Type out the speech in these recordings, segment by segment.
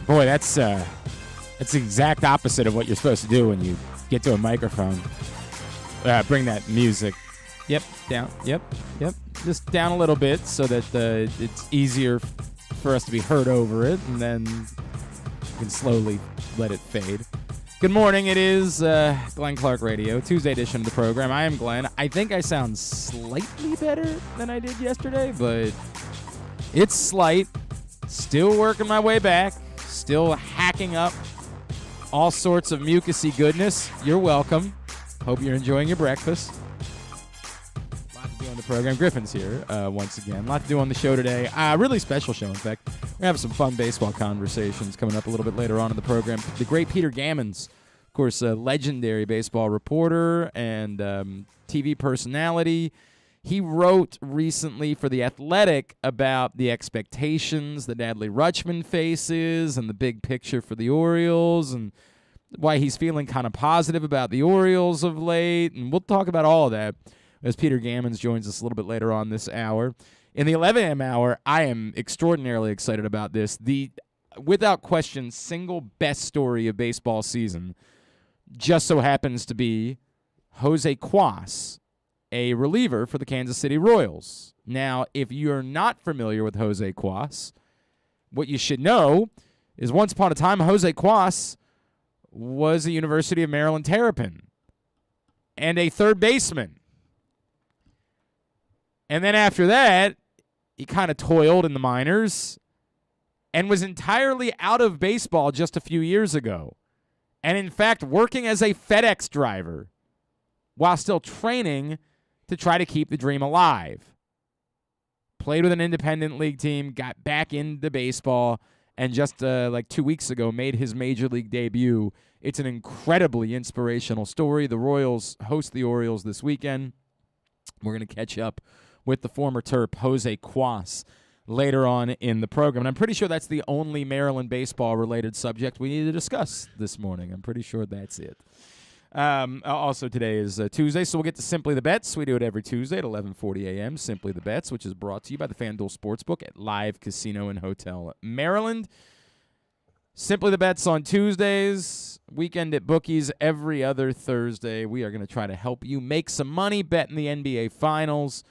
Boy, that's the exact opposite of what you're supposed to do when you get to a microphone. Bring that music. Yep, down. Yep. Just down a little bit so that it's easier for us to be heard over it, and then you can slowly let it fade. Good morning. It is Glenn Clark Radio, Tuesday edition of the program. I am Glenn. I think I sound slightly better than I did yesterday, but it's slight. Still working my way back. Still hacking up all sorts of mucusy goodness. You're welcome. Hope you're enjoying your breakfast. A lot to do on the program. Griffin's here once again. A lot to do on the show today. Really special show, in fact. We're going to have some fun baseball conversations coming up a little bit later on in the program. The great Peter Gammons, of course, a legendary baseball reporter and TV personality. He wrote recently for The Athletic about the expectations that Adley Rutschman faces and the big picture for the Orioles and why he's feeling kind of positive about the Orioles of late. And we'll talk about all of that as Peter Gammons joins us a little bit later on this hour. In the 11 a.m. hour, I am extraordinarily excited about this. The, without question, single best story of baseball season just so happens to be Jose Cuas, a reliever for the Kansas City Royals. Now, if you're not familiar with Jose Cuas, what you should know is once upon a time, Jose Cuas was a University of Maryland Terrapin and a third baseman. And then after that, he kind of toiled in the minors and was entirely out of baseball just a few years ago. And in fact, working as a FedEx driver while still training to try to keep the dream alive. Played with an independent league team, got back into baseball, and just like 2 weeks ago made his major league debut. It's an incredibly inspirational story. The Royals host the Orioles this weekend. We're going to catch up with the former Terp, Jose Cuas, later on in the program. And I'm pretty sure that's the only Maryland baseball-related subject we need to discuss this morning. I'm pretty sure that's it. Also, today is Tuesday, so we'll get to Simply the Bets. We do it every Tuesday at 11:40 a.m. Simply the Bets, which is brought to you by the FanDuel Sportsbook at Live Casino and Hotel Maryland. Simply the Bets on Tuesdays, weekend at Bookies every other Thursday. We are going to try to help you make some money betting the NBA Finals.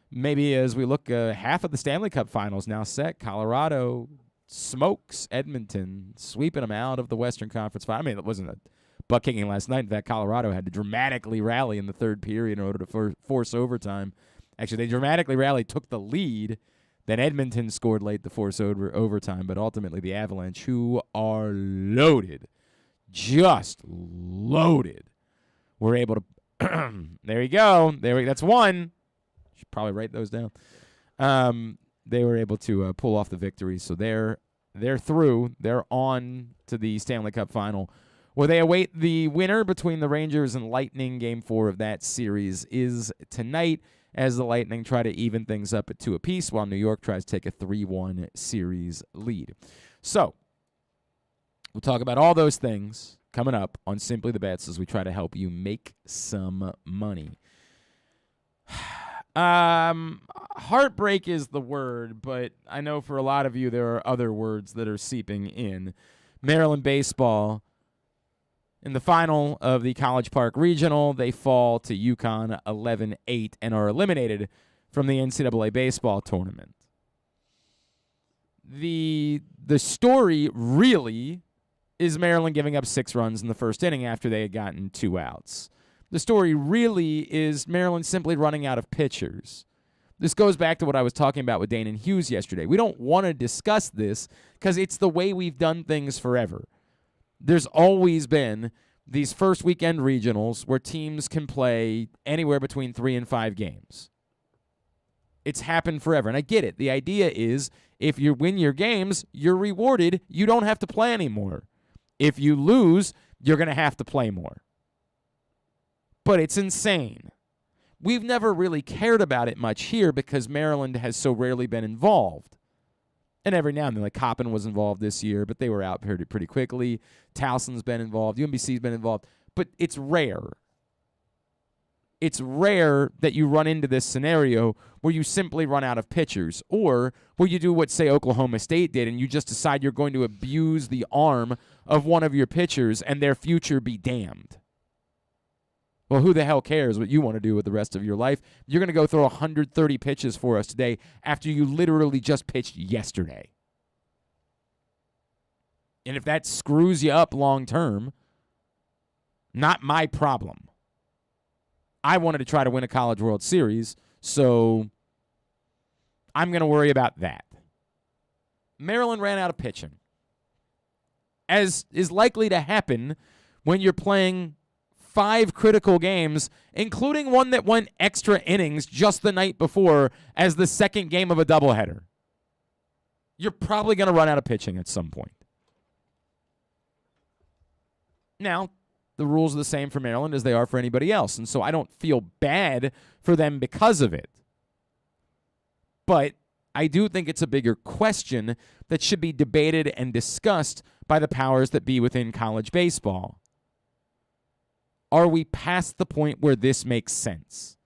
Maybe as we look, half of the Stanley Cup Finals now set. Colorado smokes Edmonton, sweeping them out of the Western Conference Final. I mean, it wasn't a butt kicking last night. In fact, Colorado had to dramatically rally in the third period in order to force overtime. Actually, they dramatically rallied, took the lead. Then Edmonton scored late to force overtime. But ultimately, the Avalanche, who are loaded, just loaded, were able to. There you go. That's one. Should probably write those down. They were able to pull off the victory. So they're through. They're on to the Stanley Cup Final, where they await the winner between the Rangers and Lightning. Game 4 of that series is tonight as the Lightning try to even things up at 2 apiece while New York tries to take a 3-1 series lead. So we'll talk about all those things coming up on Simply the Bets as we try to help you make some money. Heartbreak is the word, but I know for a lot of you there are other words that are seeping in. Maryland baseball, in the final of the College Park Regional, they fall to UConn 11-8 and are eliminated from the NCAA baseball tournament. The story really is Maryland giving up 6 runs in the first inning after they had gotten 2 outs. The story really is Maryland simply running out of pitchers. This goes back to what I was talking about with Dane and Hughes yesterday. We don't want to discuss this because it's the way we've done things forever. There's always been these first weekend regionals where teams can play anywhere between 3 and 5 games. It's happened forever, and I get it. The idea is if you win your games, you're rewarded. You don't have to play anymore. If you lose, you're going to have to play more. But it's insane. We've never really cared about it much here because Maryland has so rarely been involved. And every now and then, like Coppin was involved this year, but they were out pretty quickly. Towson's been involved. UMBC's been involved. But it's rare. it's rare that you run into this scenario where you simply run out of pitchers, or where you do what, say, Oklahoma State did, and you just decide you're going to abuse the arm of one of your pitchers and their future be damned. Well, who the hell cares what you want to do with the rest of your life? You're going to go throw 130 pitches for us today after you literally just pitched yesterday. And if that screws you up long term, not my problem. I wanted to try to win a College World Series, so I'm going to worry about that. Maryland ran out of pitching, as is likely to happen when you're playing 5 critical games, including one that went extra innings just the night before as the second game of a doubleheader. You're probably going to run out of pitching at some point. Now, the rules are the same for Maryland as they are for anybody else, and so I don't feel bad for them because of it. But I do think it's a bigger question that should be debated and discussed by the powers that be within college baseball. Are we past the point where this makes sense?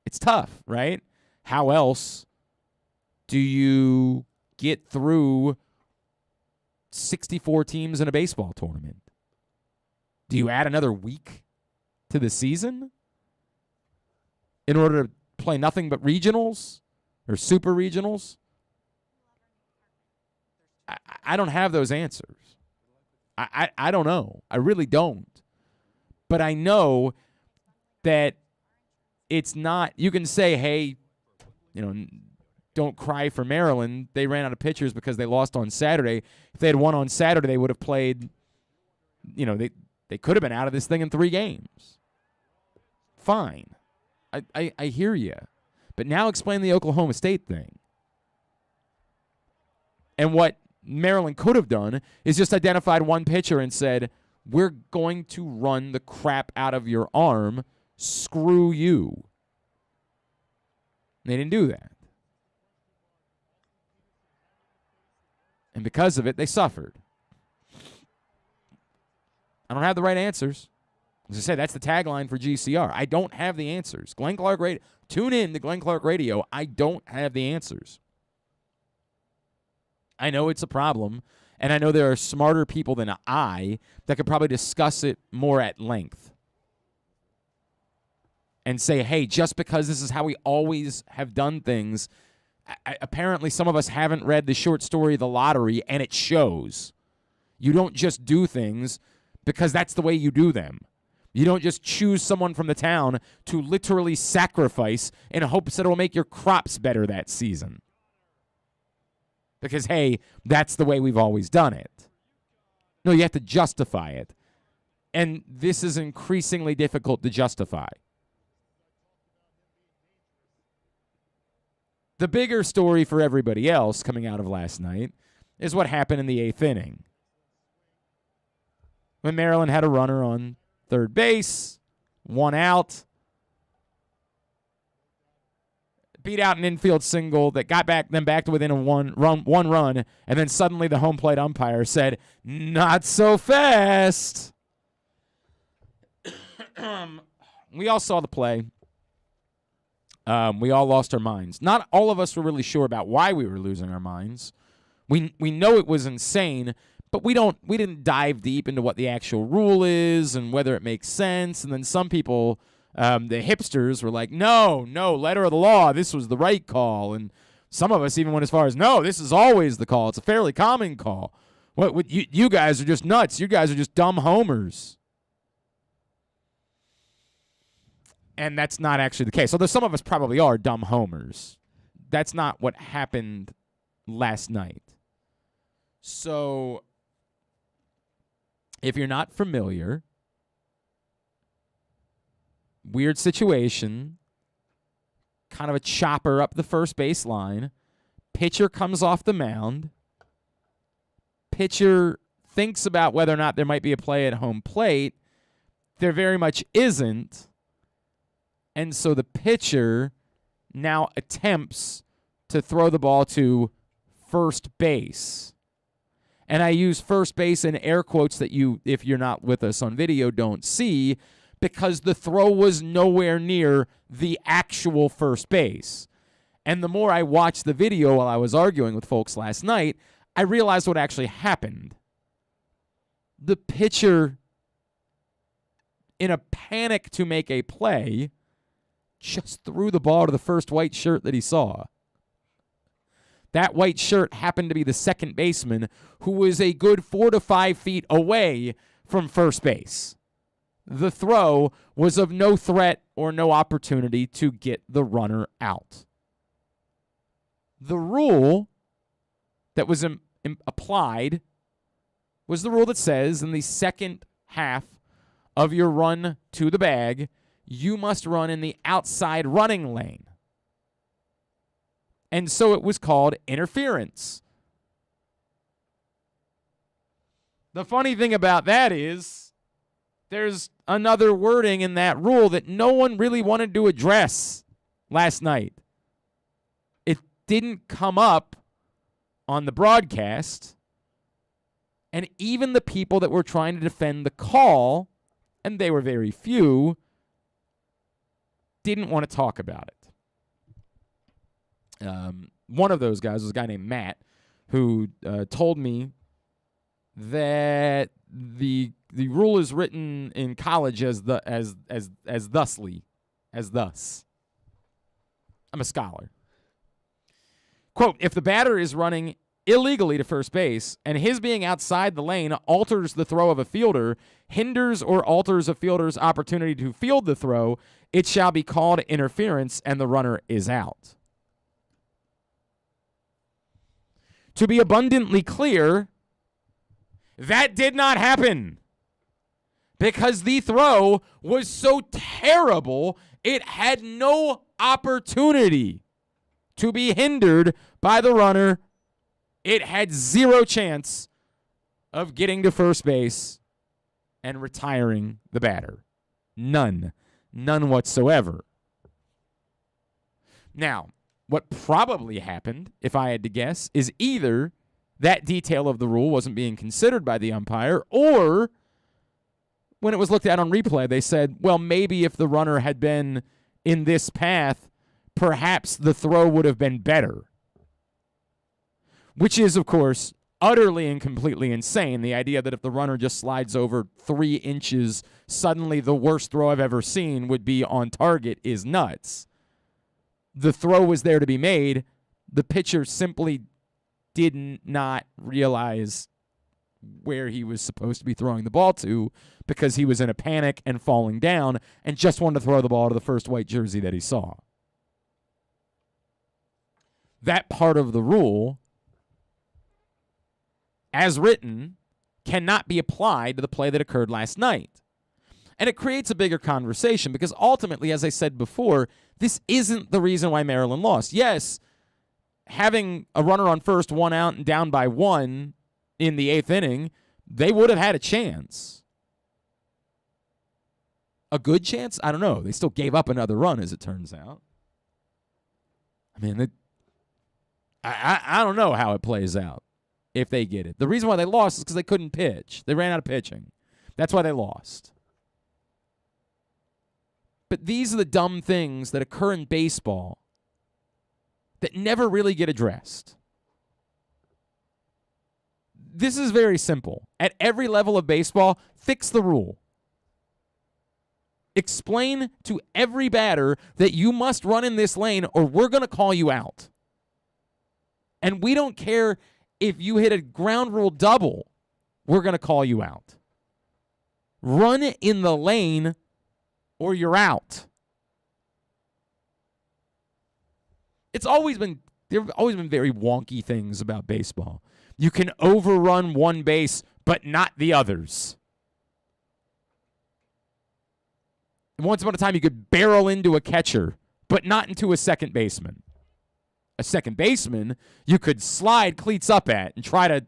It's tough, right? How else do you get through 64 teams in a baseball tournament? Do you add another week to the season in order to play nothing but regionals or super regionals? I don't have those answers. I don't know. I really don't. But I know that it's not, you can say, hey, don't cry for Maryland. They ran out of pitchers because they lost on Saturday. If they had won on Saturday, they would have played, they could have been out of this thing in 3 games. Fine. I hear you. But now explain the Oklahoma State thing. And what Maryland could have done is just identified one pitcher and said, we're going to run the crap out of your arm. Screw you. They didn't do that. And because of it, they suffered. I don't have the right answers. As I said, that's the tagline for GCR. I don't have the answers. Glenn Clark Radio. Tune in to Glenn Clark Radio. I don't have the answers. I know it's a problem, and I know there are smarter people than I that could probably discuss it more at length and say, hey, just because this is how we always have done things, apparently some of us haven't read the short story The Lottery, and it shows. You don't just do things because that's the way you do them. You don't just choose someone from the town to literally sacrifice in hopes that it will make your crops better that season. Because, hey, that's the way we've always done it. No, you have to justify it. And this is increasingly difficult to justify. The bigger story for everybody else coming out of last night is what happened in the 8th inning. When Maryland had a runner on third base, 1 out, beat out an infield single that got them back to within one run, and then suddenly the home plate umpire said, not so fast. We all saw the play. We all lost our minds. Not all of us were really sure about why we were losing our minds. We know it was insane, but we didn't dive deep into what the actual rule is and whether it makes sense. And then some people, the hipsters, were like, no, letter of the law, this was the right call. And some of us even went as far as, no, this is always the call. It's a fairly common call. What you guys are just nuts. You guys are just dumb homers. And that's not actually the case. So some of us probably are dumb homers. That's not what happened last night. So if you're not familiar, weird situation, kind of a chopper up the first base line. Pitcher comes off the mound. Pitcher thinks about whether or not there might be a play at home plate. There very much isn't. And so the pitcher now attempts to throw the ball to first base. And I use first base in air quotes that you, if you're not with us on video, don't see, because the throw was nowhere near the actual first base. And the more I watched the video while I was arguing with folks last night, I realized what actually happened. The pitcher, in a panic to make a play, just threw the ball to the first white shirt that he saw. That white shirt happened to be the second baseman, who was a good 4 to 5 feet away from first base. The throw was of no threat or no opportunity to get the runner out. The rule that was applied was the rule that says in the second half of your run to the bag, you must run in the outside running lane. And so it was called interference. The funny thing about that is there's another wording in that rule that no one really wanted to address last night. It didn't come up on the broadcast, and even the people that were trying to defend the call, and they were very few, didn't want to talk about it. One of those guys was a guy named Matt, who told me that the rule is written in college as thusly, as thus. I'm a scholar. Quote, if the batter is running illegally to first base and his being outside the lane alters the throw of a fielder, hinders or alters a fielder's opportunity to field the throw, it shall be called interference and the runner is out. To be abundantly clear, that did not happen because the throw was so terrible, it had no opportunity to be hindered by the runner. It had zero chance of getting to first base and retiring the batter. None whatsoever. Now, what probably happened, if I had to guess, is either that detail of the rule wasn't being considered by the umpire, or when it was looked at on replay, they said, well, maybe if the runner had been in this path, perhaps the throw would have been better. Which is, of course, utterly and completely insane. The idea that if the runner just slides over 3 inches, suddenly the worst throw I've ever seen would be on target is nuts. The throw was there to be made. The pitcher simply did not realize where he was supposed to be throwing the ball to because he was in a panic and falling down and just wanted to throw the ball to the first white jersey that he saw. That part of the rule, as written, cannot be applied to the play that occurred last night. And it creates a bigger conversation because ultimately, as I said before, this isn't the reason why Maryland lost. Yes, having a runner on first, 1 out, and down by 1 in the 8th inning, they would have had a chance. A good chance? I don't know. They still gave up another run, as it turns out. I mean, I don't know how it plays out if they get it. The reason why they lost is because they couldn't pitch. They ran out of pitching. That's why they lost. But these are the dumb things that occur in baseball that never really get addressed. This is very simple. At every level of baseball, fix the rule. Explain to every batter that you must run in this lane or we're going to call you out. And we don't care if you hit a ground rule double, we're going to call you out. Run in the lane or you're out. There have always been very wonky things about baseball. You can overrun one base, but not the others. Once upon a time, you could barrel into a catcher, but not into a second baseman. A second baseman, you could slide cleats up at and try to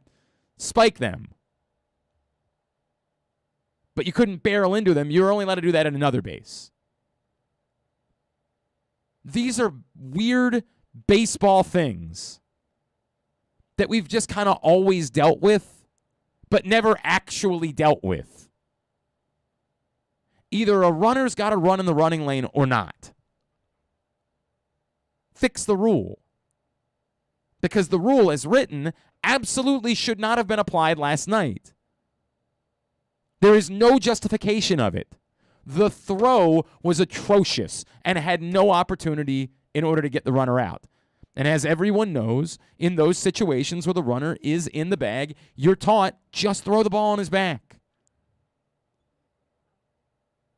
spike them. But you couldn't barrel into them. You were only allowed to do that at another base. These are weird baseball things that we've just kind of always dealt with, but never actually dealt with. Either a runner's got to run in the running lane or not. Fix the rule. Because the rule, as written, absolutely should not have been applied last night. There is no justification of it. The throw was atrocious and had no opportunity in order to get the runner out. And as everyone knows, in those situations where the runner is in the bag, you're taught, just throw the ball on his back.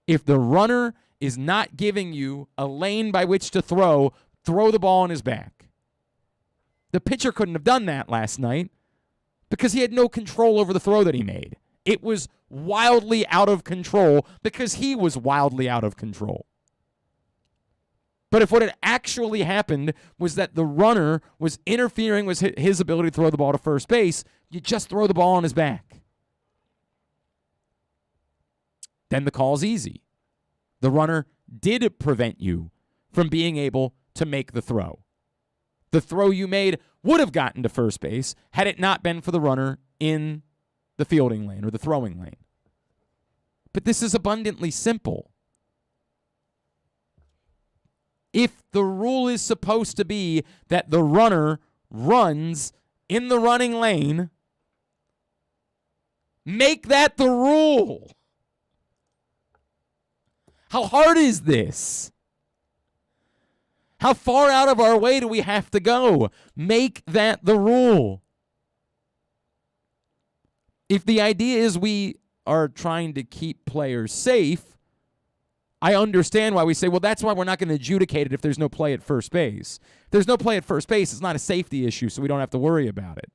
If the runner is not giving you a lane by which to throw the ball on his back. The pitcher couldn't have done that last night because he had no control over the throw that he made. It was wildly out of control because he was wildly out of control. But if what had actually happened was that the runner was interfering with his ability to throw the ball to first base, you just throw the ball on his back. Then the call's easy. The runner did prevent you from being able to make the throw. The throw you made would have gotten to first base had it not been for the runner in the fielding lane or the throwing lane. But this is abundantly simple. If the rule is supposed to be that the runner runs in the running lane, make that the rule. How hard is this? How far out of our way do we have to go? Make that the rule. If the idea is we are trying to keep players safe, I understand why we say, well, that's why we're not going to adjudicate it if there's no play at first base. If there's no play at first base, it's not a safety issue, so we don't have to worry about it.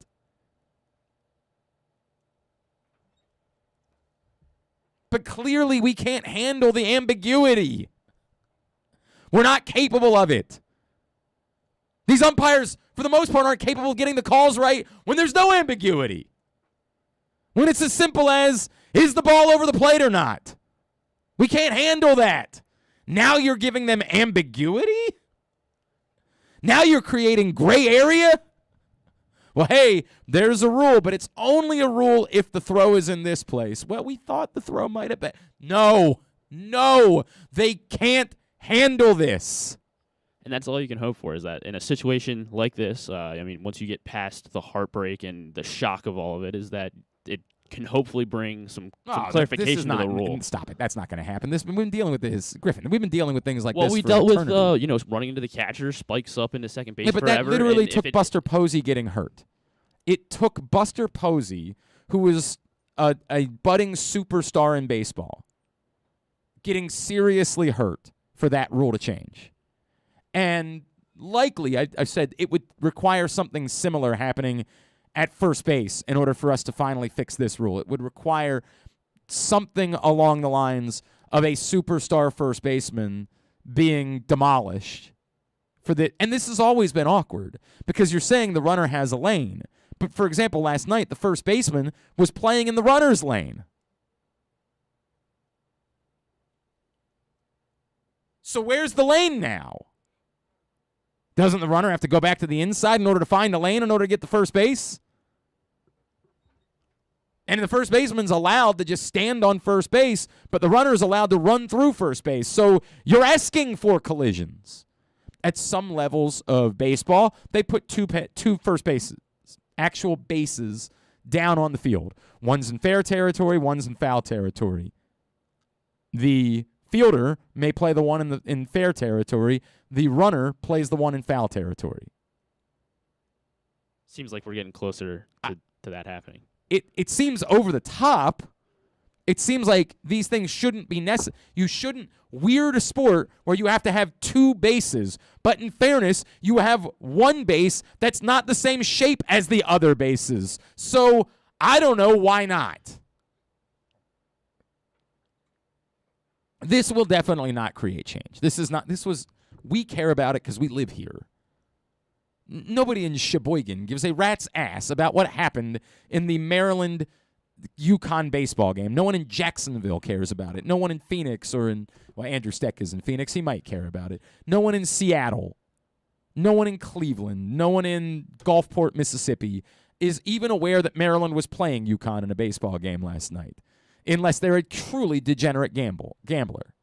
But clearly we can't handle the ambiguity. We're not capable of it. These umpires, for the most part, aren't capable of getting the calls right when there's no ambiguity. When it's as simple as, is the ball over the plate or not? We can't handle that. Now you're giving them ambiguity? Now you're creating gray area? Well, hey, there's a rule, but it's only a rule if the throw is in this place. Well, we thought the throw might have been. No, they can't handle this. And that's all you can hope for, is that in a situation like this, once you get past the heartbreak and the shock of all of it, is that it can hopefully bring some clarification to the rule. Stop it. That's not going to happen. We've been dealing with this, Griffin. We've been dealing with things like this. Well, we dealt with running into the catcher, spikes up into second base but forever. That literally took Buster Posey getting hurt. It took Buster Posey, who was a budding superstar in baseball, getting seriously hurt for that rule to change. And likely, I've said, it would require something similar happening at first base in order for us to finally fix this rule. It would require something along the lines of a superstar first baseman being demolished. And this has always been awkward because you're saying the runner has a lane. But, for example, last night, the first baseman was playing in the runner's lane. So where's the lane now? Doesn't the runner have to go back to the inside in order to find a lane in order to get to first base? And the first baseman's allowed to just stand on first base, but the runner's allowed to run through first base. So you're asking for collisions. At some levels of baseball, they put two first bases, actual bases, down on the field. One's in fair territory, one's in foul territory. The fielder may play the one in fair territory. The runner plays the one in foul territory. Seems like we're getting closer to that happening. It seems over the top. It seems like these things shouldn't be necessary. You shouldn't weird a sport where you have to have two bases. But in fairness, you have one base that's not the same shape as the other bases. So I don't know why not. This will definitely not create change. We care about it because we live here. Nobody in Sheboygan gives a rat's ass about what happened in the Maryland UConn baseball game. No one in Jacksonville cares about it. No one in Phoenix Andrew Steck is in Phoenix. He might care about it. No one in Seattle. No one in Cleveland. No one in Gulfport, Mississippi is even aware that Maryland was playing UConn in a baseball game last night. unless they're a truly degenerate gambler.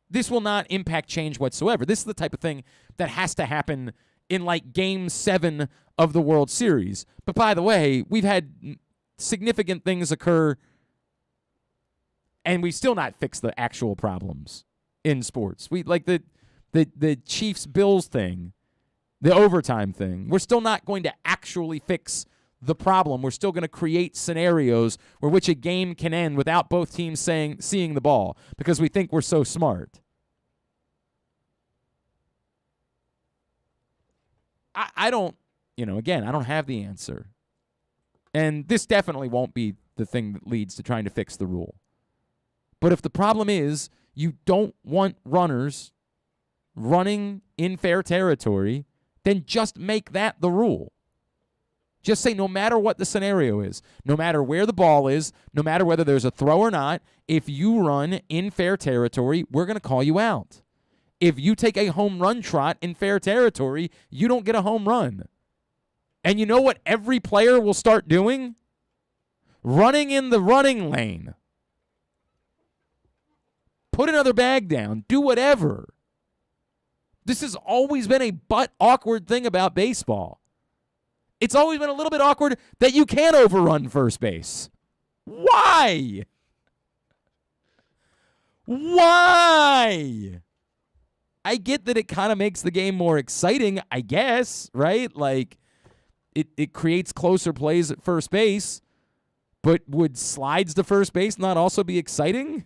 This will not impact change whatsoever. This is the type of thing that has to happen in like Game 7 of the World Series. But by the way, we've had significant things occur, and we've still not fixed the actual problems in sports. We like the Chiefs-Bills thing, the overtime thing. We're still not going to actually fix the problem. We're still going to create scenarios where which a game can end without both teams seeing the ball because we think we're so smart. I don't, again, I don't have the answer. And this definitely won't be the thing that leads to trying to fix the rule. But if the problem is you don't want runners running in fair territory, then just make that the rule. Just say no matter what the scenario is, no matter where the ball is, no matter whether there's a throw or not, if you run in fair territory, we're going to call you out. If you take a home run trot in fair territory, you don't get a home run. And you know what every player will start doing? Running in the running lane. Put another bag down. Do whatever. This has always been a butt-awkward thing about baseball. It's always been a little bit awkward that you can't overrun first base. Why? Why? I get that it kind of makes the game more exciting, I guess, right? Like, it creates closer plays at first base, but would slides to first base not also be exciting?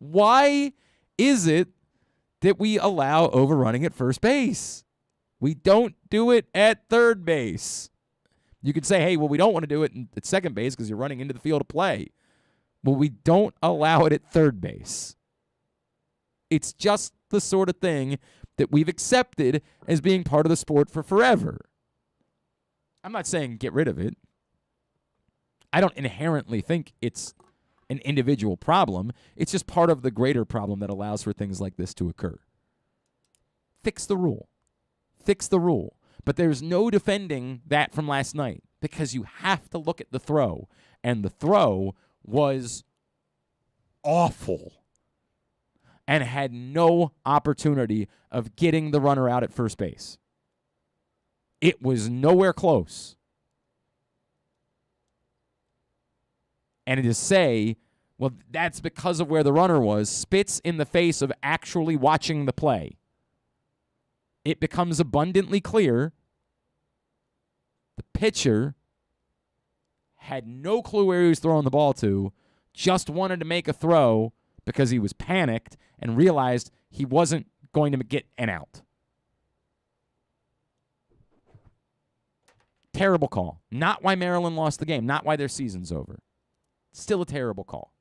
Why is it that we allow overrunning at first base? We don't do it at third base. You could say, hey, well, we don't want to do it at second base because you're running into the field of play. Well, we don't allow it at third base. It's just the sort of thing that we've accepted as being part of the sport for forever. I'm not saying get rid of it. I don't inherently think it's an individual problem. It's just part of the greater problem that allows for things like this to occur. Fix the rule. Fix the rule. But there's no defending that from last night because you have to look at the throw. And the throw was awful and had no opportunity of getting the runner out at first base. It was nowhere close. And to say, well, that's because of where the runner was, spits in the face of actually watching the play. It becomes abundantly clear the pitcher had no clue where he was throwing the ball to, just wanted to make a throw because he was panicked and realized he wasn't going to get an out. Terrible call. Not why Maryland lost the game. Not why their season's over. Still a terrible call.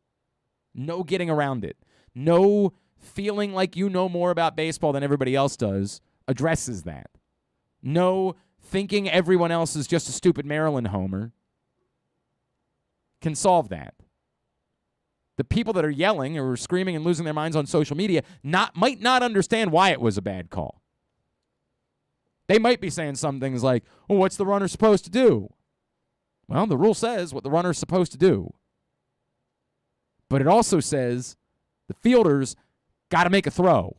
No getting around it. No feeling like you know more about baseball than everybody else does addresses that. No thinking everyone else is just a stupid Maryland homer can solve that. The people that are yelling or screaming and losing their minds on social media might not understand why it was a bad call. They might be saying some things like, well, what's the runner supposed to do? Well, the rule says what the runner's supposed to do. But it also says the fielders got to make a throw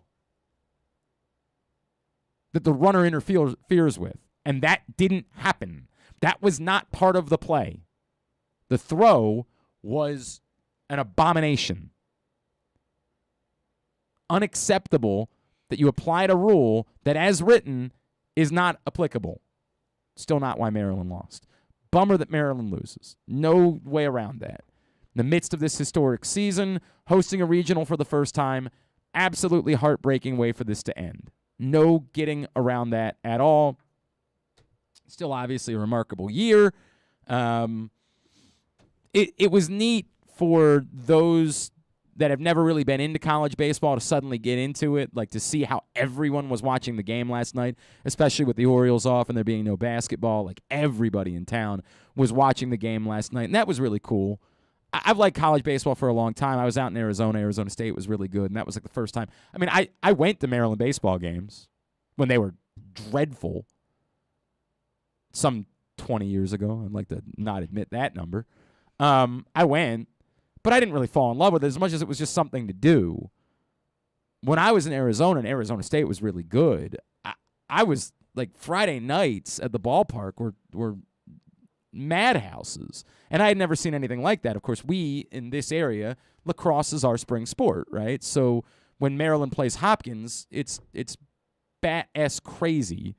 that the runner interferes with. And that didn't happen. That was not part of the play. The throw was an abomination. Unacceptable that you applied a rule that, as written, is not applicable. Still not why Maryland lost. Bummer that Maryland loses. No way around that. In the midst of this historic season, hosting a regional for the first time, absolutely heartbreaking way for this to end. No getting around that at all. Still obviously a remarkable year. It was neat for those that have never really been into college baseball to suddenly get into it, like to see how everyone was watching the game last night, especially with the Orioles off and there being no basketball. Like everybody in town was watching the game last night, and that was really cool. I've liked college baseball for a long time. I was out in Arizona. Arizona State was really good, and that was like the first time. I mean, I went to Maryland baseball games when they were dreadful some 20 years ago. I'd like to not admit that number. I went, but I didn't really fall in love with it as much as it was just something to do. When I was in Arizona, and Arizona State was really good, I was like Friday nights at the ballpark were madhouses. And I had never seen anything like that. Of course, we, in this area, lacrosse is our spring sport, right? So when Maryland plays Hopkins, it's bat-ass crazy.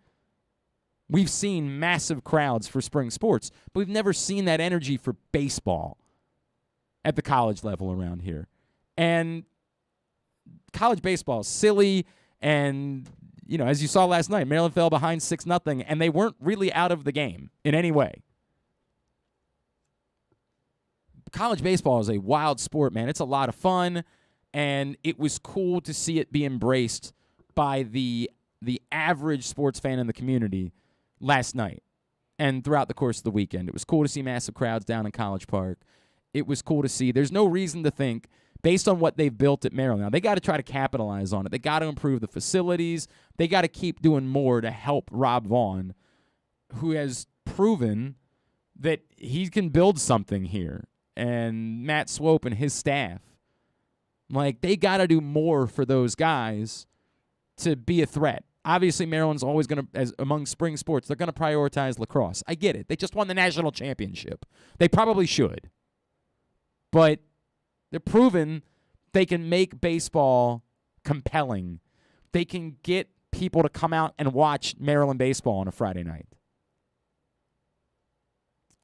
We've seen massive crowds for spring sports, but we've never seen that energy for baseball at the college level around here. And college baseball is silly, and, you know, as you saw last night, Maryland fell behind 6-0, and they weren't really out of the game in any way. College baseball is a wild sport, man. It's a lot of fun, and it was cool to see it be embraced by the average sports fan in the community last night and throughout the course of the weekend. It was cool to see massive crowds down in College Park. It was cool to see. There's no reason to think, based on what they've built at Maryland, now they got to try to capitalize on it. They got to improve the facilities. They got to keep doing more to help Rob Vaughn, who has proven that he can build something here, and Matt Swope and his staff. Like, they got to do more for those guys to be a threat. Obviously, Maryland's always going to, as among spring sports, they're going to prioritize lacrosse. I get it. They just won the national championship. They probably should. But they're proven they can make baseball compelling. They can get people to come out and watch Maryland baseball on a Friday night.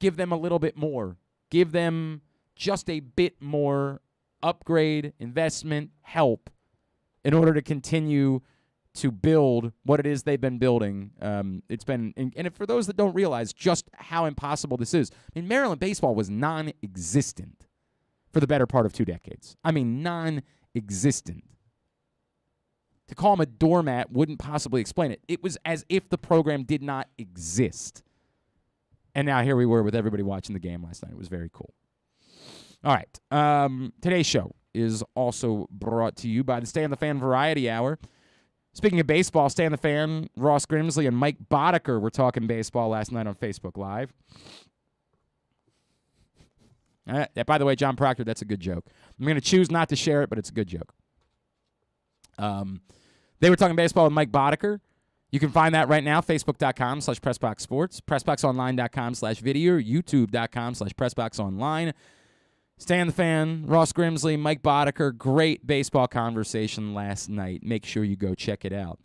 Give them a little bit more. Give them just a bit more upgrade, investment, help in order to continue to build what it is they've been building. It's been, and for those that don't realize just how impossible this is, I mean, Maryland baseball was non-existent for the better part of 2 decades. I mean, non-existent. To call them a doormat wouldn't possibly explain it. It was as if the program did not exist. And now here we were with everybody watching the game last night. It was very cool. All right. Today's show is also brought to you by the Stay on the Fan Variety Hour. Speaking of baseball, Stay on the Fan, Ross Grimsley and Mike Boddicker were talking baseball last night on Facebook Live. By the way, John Proctor, that's a good joke. I'm going to choose not to share it, but it's a good joke. They were talking baseball with Mike Boddicker. You can find that right now, facebook.com/PressBoxSports, PressBoxOnline.com/video, YouTube.com/PressBoxOnline. Stay on the Fan, Ross Grimsley, Mike Boddicker, great baseball conversation last night. Make sure you go check it out.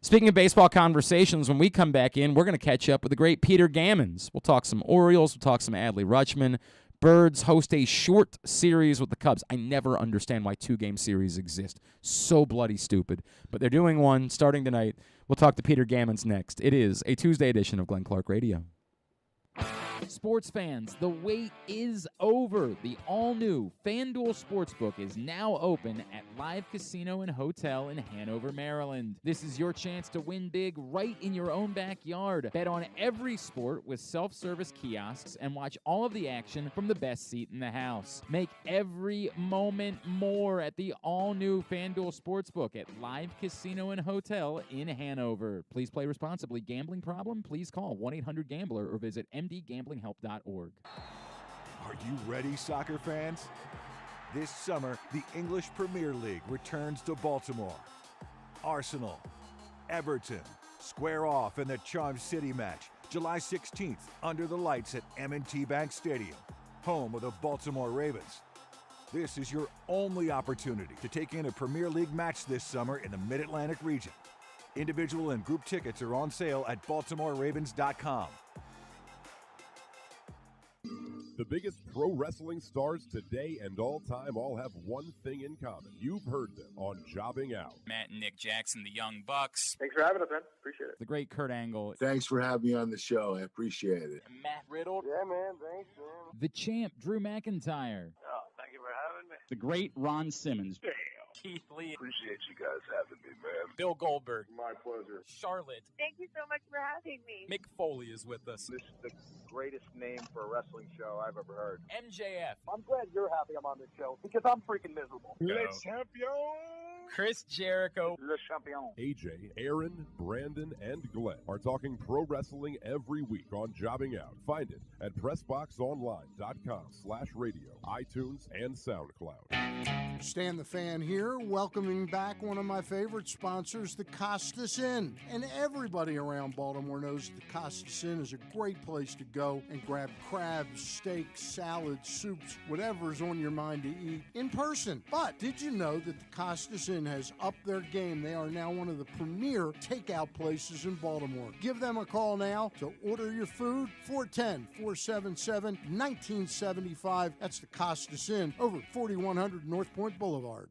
Speaking of baseball conversations, when we come back in, we're going to catch up with the great Peter Gammons. We'll talk some Orioles. We'll talk some Adley Rutschman. Birds host a short series with the Cubs. I never understand why 2-game series exist. So bloody stupid. But they're doing one starting tonight. We'll talk to Peter Gammons next. It is a Tuesday edition of Glenn Clark Radio. Sports fans, the wait is over. The all-new FanDuel Sportsbook is now open at Live Casino and Hotel in Hanover, Maryland. This is your chance to win big right in your own backyard. Bet on every sport with self-service kiosks and watch all of the action from the best seat in the house. Make every moment more at the all-new FanDuel Sportsbook at Live Casino and Hotel in Hanover. Please play responsibly. Gambling problem? Please call 1-800-GAMBLER or visit mdgamblinghelp.org. Are you ready, soccer fans? This summer, the English Premier League returns to Baltimore. Arsenal, Everton, square off in the Charm City match, July 16th, under the lights at M&T Bank Stadium, home of the Baltimore Ravens. This is your only opportunity to take in a Premier League match this summer in the Mid-Atlantic region. Individual and group tickets are on sale at BaltimoreRavens.com. The biggest pro wrestling stars today and all time all have one thing in common. You've heard them on Jobbing Out. Matt and Nick Jackson, the Young Bucks. Thanks for having us, man. Appreciate it. The great Kurt Angle. Thanks for having me on the show. I appreciate it. Matt Riddle. Yeah, man. Thanks, man. The champ, Drew McIntyre. Oh, thank you for having me. The great Ron Simmons. Damn. Keith Lee. Appreciate you guys having me, man. Bill Goldberg. My pleasure. Charlotte. Thank you so much for having me. Mick Foley is with us. This is the greatest name for a wrestling show I've ever heard. MJF. I'm glad you're happy I'm on this show because I'm freaking miserable. Le champion. Chris Jericho, Le Champion. AJ, Aaron, Brandon, and Glenn are talking pro wrestling every week on Jobbing Out. Find it at PressBoxOnline.com/radio, iTunes, and SoundCloud. Stan the Fan here, welcoming back one of my favorite sponsors, the Costas Inn. And everybody around Baltimore knows the Costas Inn is a great place to go and grab crabs, steaks, salads, soups, whatever's on your mind to eat in person. But did you know that the Costas Inn has upped their game? They are now one of the premier takeout places in Baltimore. Give them a call now to order your food, 410-477-1975. That's the Costas Inn over 4100 North Point Boulevard.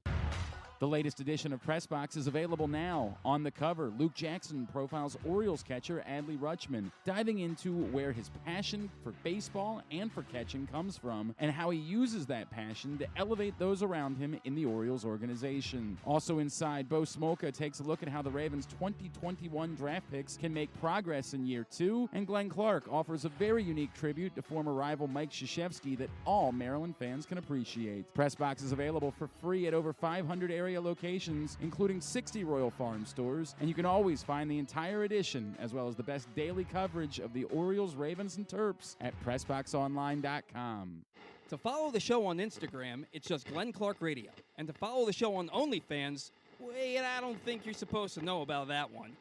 The latest edition of Press Box is available now. On the cover, Luke Jackson profiles Orioles catcher Adley Rutschman, diving into where his passion for baseball and for catching comes from and how he uses that passion to elevate those around him in the Orioles organization. Also inside, Bo Smolka takes a look at how the Ravens' 2021 draft picks can make progress in year two, and Glenn Clark offers a very unique tribute to former rival Mike Krzyzewski that all Maryland fans can appreciate. Press Box is available for free at over 500 area locations, including 60 Royal Farm stores, and you can always find the entire edition as well as the best daily coverage of the Orioles, Ravens, and Terps at PressBoxOnline.com. To follow the show on Instagram, it's just Glenn Clark Radio. And to follow the show on OnlyFans, wait, I don't think you're supposed to know about that one.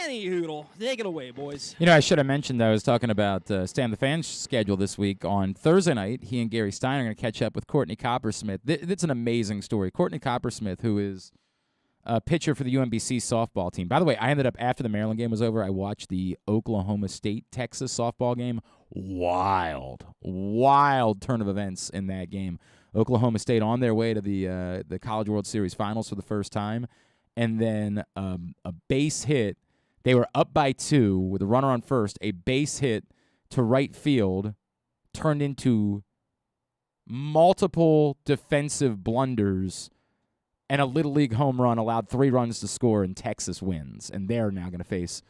Any hoodle. Take it away, boys. You know, I should have mentioned that I was talking about Stan the Fan's schedule this week. On Thursday night, he and Gary Stein are going to catch up with Courtney Coppersmith. It's an amazing story. Courtney Coppersmith, who is a pitcher for the UMBC softball team. By the way, I ended up, after the Maryland game was over, I watched the Oklahoma State-Texas softball game. Wild turn of events in that game. Oklahoma State on their way to the College World Series Finals for the first time. And then a base hit. They were up by 2 with a runner on first. A base hit to right field turned into multiple defensive blunders, and a Little League home run allowed 3 runs to score, and Texas wins. And they're now going to face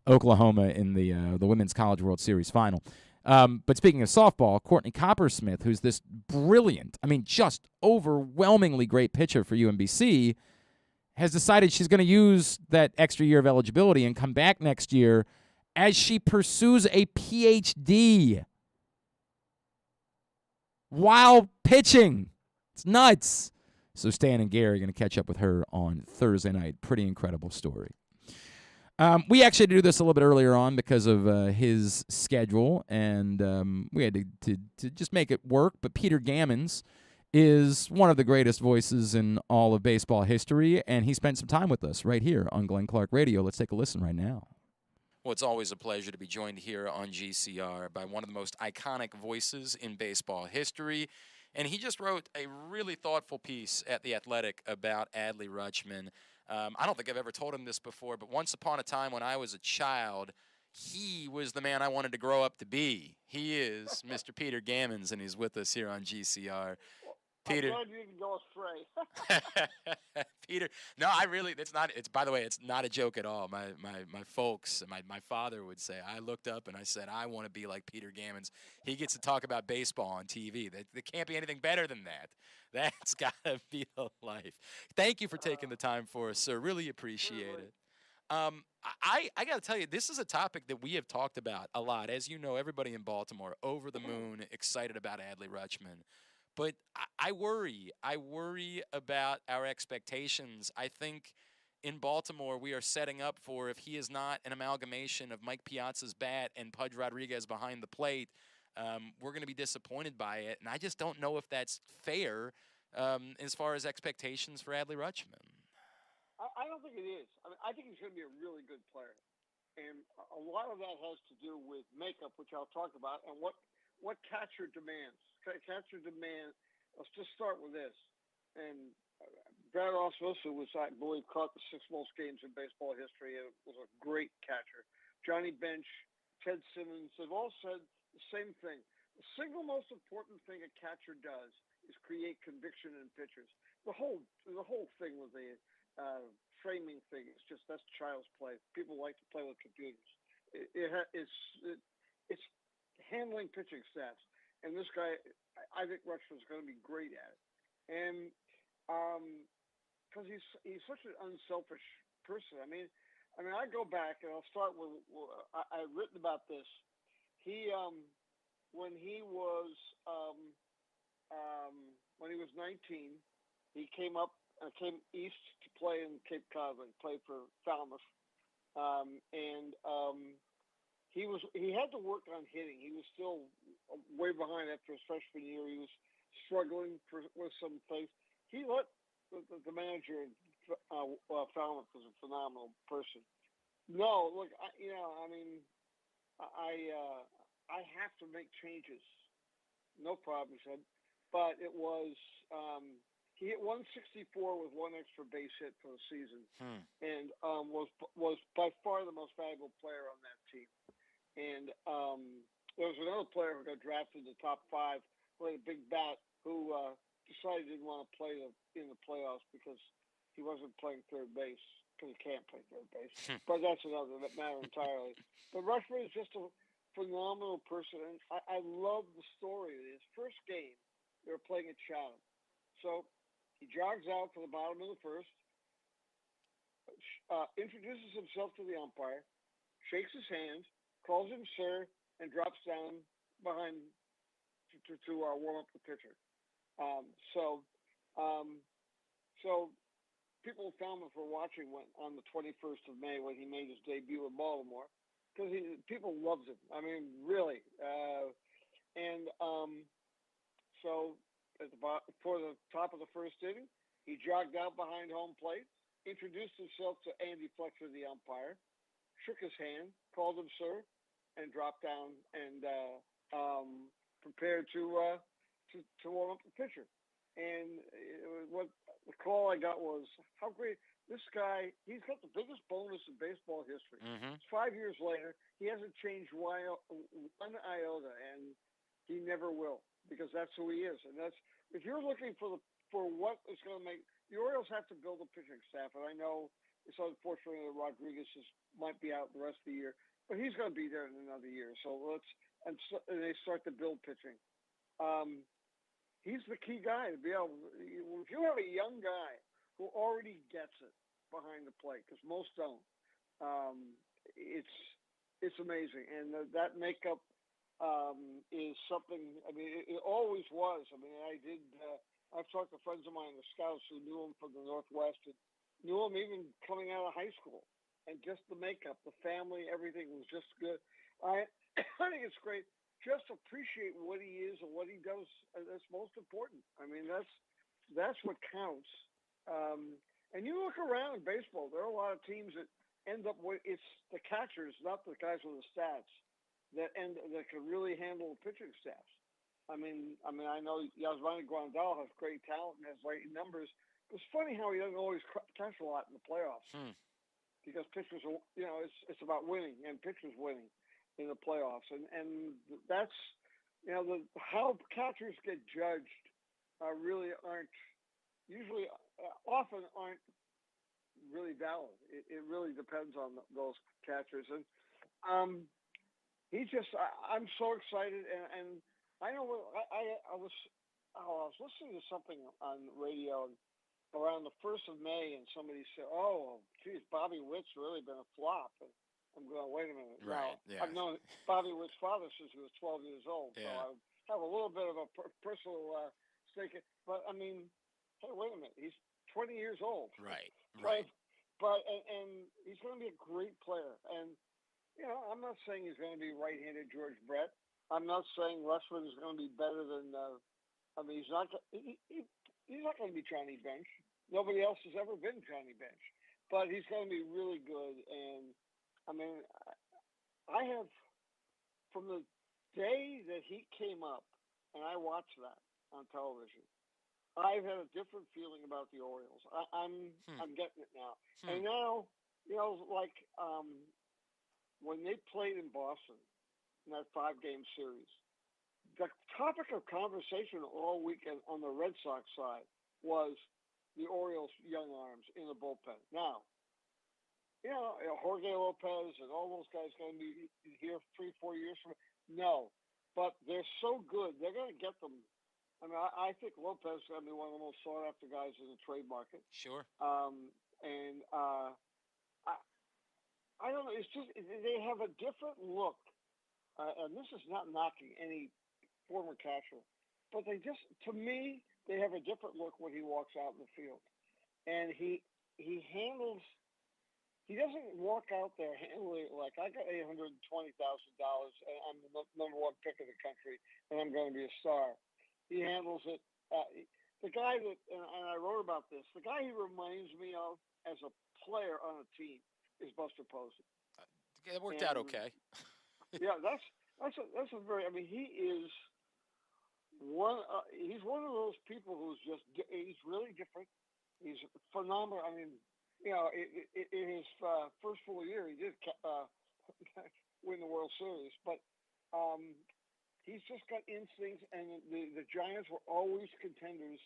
Oklahoma in the Women's College World Series Final. But speaking of softball, Courtney Coppersmith, who's this brilliant, just overwhelmingly great pitcher for UMBC, has decided she's going to use that extra year of eligibility and come back next year as she pursues a PhD while pitching. It's nuts. So Stan and Gary are going to catch up with her on Thursday night. Pretty incredible story. We actually do this a little bit earlier on because of his schedule, and we had to just make it work. But Peter Gammons is one of the greatest voices in all of baseball history, and he spent some time with us right here on Glenn Clark Radio. Let's take a listen right now. Well, it's always a pleasure to be joined here on GCR by one of the most iconic voices in baseball history, and he just wrote a really thoughtful piece at The Athletic about Adley Rutschman. I don't think I've ever told him this before, but once upon a time when I was a child, he was the man I wanted to grow up to be. He is Mr. Peter Gammons, and he's with us here on GCR. Peter. I'm glad you didn't go astray. Peter, no, by the way, it's not a joke at all. My folks, my father would say, I looked up and I said, I want to be like Peter Gammons. He gets to talk about baseball on TV. There can't be anything better than that. That's got to be the life. Thank you for taking the time for us, sir. Really appreciate it. I got to tell you, this is a topic that we have talked about a lot. As you know, everybody in Baltimore, over the moon, excited about Adley Rutschman. But I worry about our expectations. I think in Baltimore we are setting up for, if he is not an amalgamation of Mike Piazza's bat and Pudge Rodriguez behind the plate, we're going to be disappointed by it. And I just don't know if that's fair as far as expectations for Adley Rutschman. I don't think it is. I think he's going to be a really good player. And a lot of that has to do with makeup, which I'll talk about, and what catcher demands. Catcher demand. Let's just start with this. And Brad Osmosa was, I believe, caught the 6 most games in baseball history. It was a great catcher. Johnny Bench, Ted Simmons, they've all said the same thing. The single most important thing a catcher does is create conviction in pitchers. The whole thing with the framing thing is just, that's child's play. People like to play with computers. It's handling pitching stats. And this guy, I think Rutschman's going to be great at it. And because he's such an unselfish person. I mean, I go back and I'll start with I've written about this. He when he was 19, he came east to play in Cape Cod, played for Falmouth, and he had to work on hitting. He was still way behind after his freshman year. He was struggling with some things. He let the manager Falmouth was a phenomenal person. No, look, I have to make changes. No problem, he said. But it was he hit 164 with one extra base hit for the season, and was by far the most valuable player on that team. And there was another player who got drafted in the top 5, who had a big bat, who decided he didn't want to play in the playoffs because he wasn't playing third base, because he can't play third base. But that's another matter entirely. But Rutschman is just a phenomenal person, and I love the story. His first game, they were playing at Chatham. So he jogs out for the bottom of the first, introduces himself to the umpire, shakes his hand, calls him sir, and drops down behind to warm up the pitcher. So people in Falmouth were watching on the 21st of May when he made his debut in Baltimore, because people loved him. I mean, really. So for the top of the first inning, he jogged out behind home plate, introduced himself to Andy Fletcher, the umpire, shook his hand, called him sir, and dropped down and prepared to warm up the pitcher. And what the call I got was, how great this guy! He's got the biggest bonus in baseball history. Mm-hmm. It's 5 years later, he hasn't changed one iota, and he never will, because that's who he is. And that's, if you're looking for what is going to make the Orioles have to build a pitching staff. And I know it's unfortunate that Rodriguez might be out the rest of the year, but he's going to be there in another year. So and they start to build pitching. He's the key guy to be able. If you have a young guy who already gets it behind the plate, because most don't, it's amazing. And that makeup is something. I mean, it always was. I mean, I've talked to friends of mine, the scouts, who knew him from the Northwest, and knew him even coming out of high school. And just the makeup, the family, everything was just good. I think it's great. Just appreciate what he is and what he does. That's most important. I mean, that's what counts. And you look around in baseball, there are a lot of teams that end up with, it's the catchers, not the guys with the stats, that can really handle the pitching staffs. I mean, I know Yasmani Grandal has great talent and has great numbers. It's funny how he doesn't always catch a lot in the playoffs, because pitchers are, it's about winning, and pitchers winning in the playoffs, and that's, how catchers get judged really often aren't really valid. It really depends on those catchers, and I'm so excited, and I know I was listening to something on radio around the 1st of May, and somebody said, "Oh, geez, Bobby Witt's really been a flop." And I'm going, wait a minute. Right. Now, I've known Bobby Witt's father since he was 12 years old, so I have a little bit of a personal stake. But I mean, hey, wait a minute. He's 20 years old. Right. But he's going to be a great player. And I'm not saying he's going to be right-handed George Brett. I'm not saying Rutschman is going to be better than. He's not. He's not going to be Johnny Bench. Nobody else has ever been Johnny Bench. But he's going to be really good. And I mean, I have, from the day that he came up, and I watched that on television, I've had a different feeling about the Orioles. I'm getting it now. And now, when they played in Boston in that 5-game series, the topic of conversation all weekend on the Red Sox side was the Orioles' young arms in the bullpen. Now, Jorge Lopez and all those guys going to be here 3-4 years from now. No, but they're so good. They're going to get them I mean, I think Lopez is going to be one of the most sought-after guys in the trade market. Sure. I don't know. It's just they have a different look, and this is not knocking any former catcher, but to me, they have a different look when he walks out in the field, and he handles. He doesn't walk out there handling it like, I got $820,000 and I'm the number one pick of the country and I'm going to be a star. He handles it. The guy that, and I wrote about this, the guy he reminds me of as a player on a team is Buster Posey. It worked out okay. Yeah, that's a very, I mean, he is he's one of those people he's really different. He's phenomenal. I mean, you know, in his first full year, he did win the World Series, but he's just got instincts, and the Giants were always contenders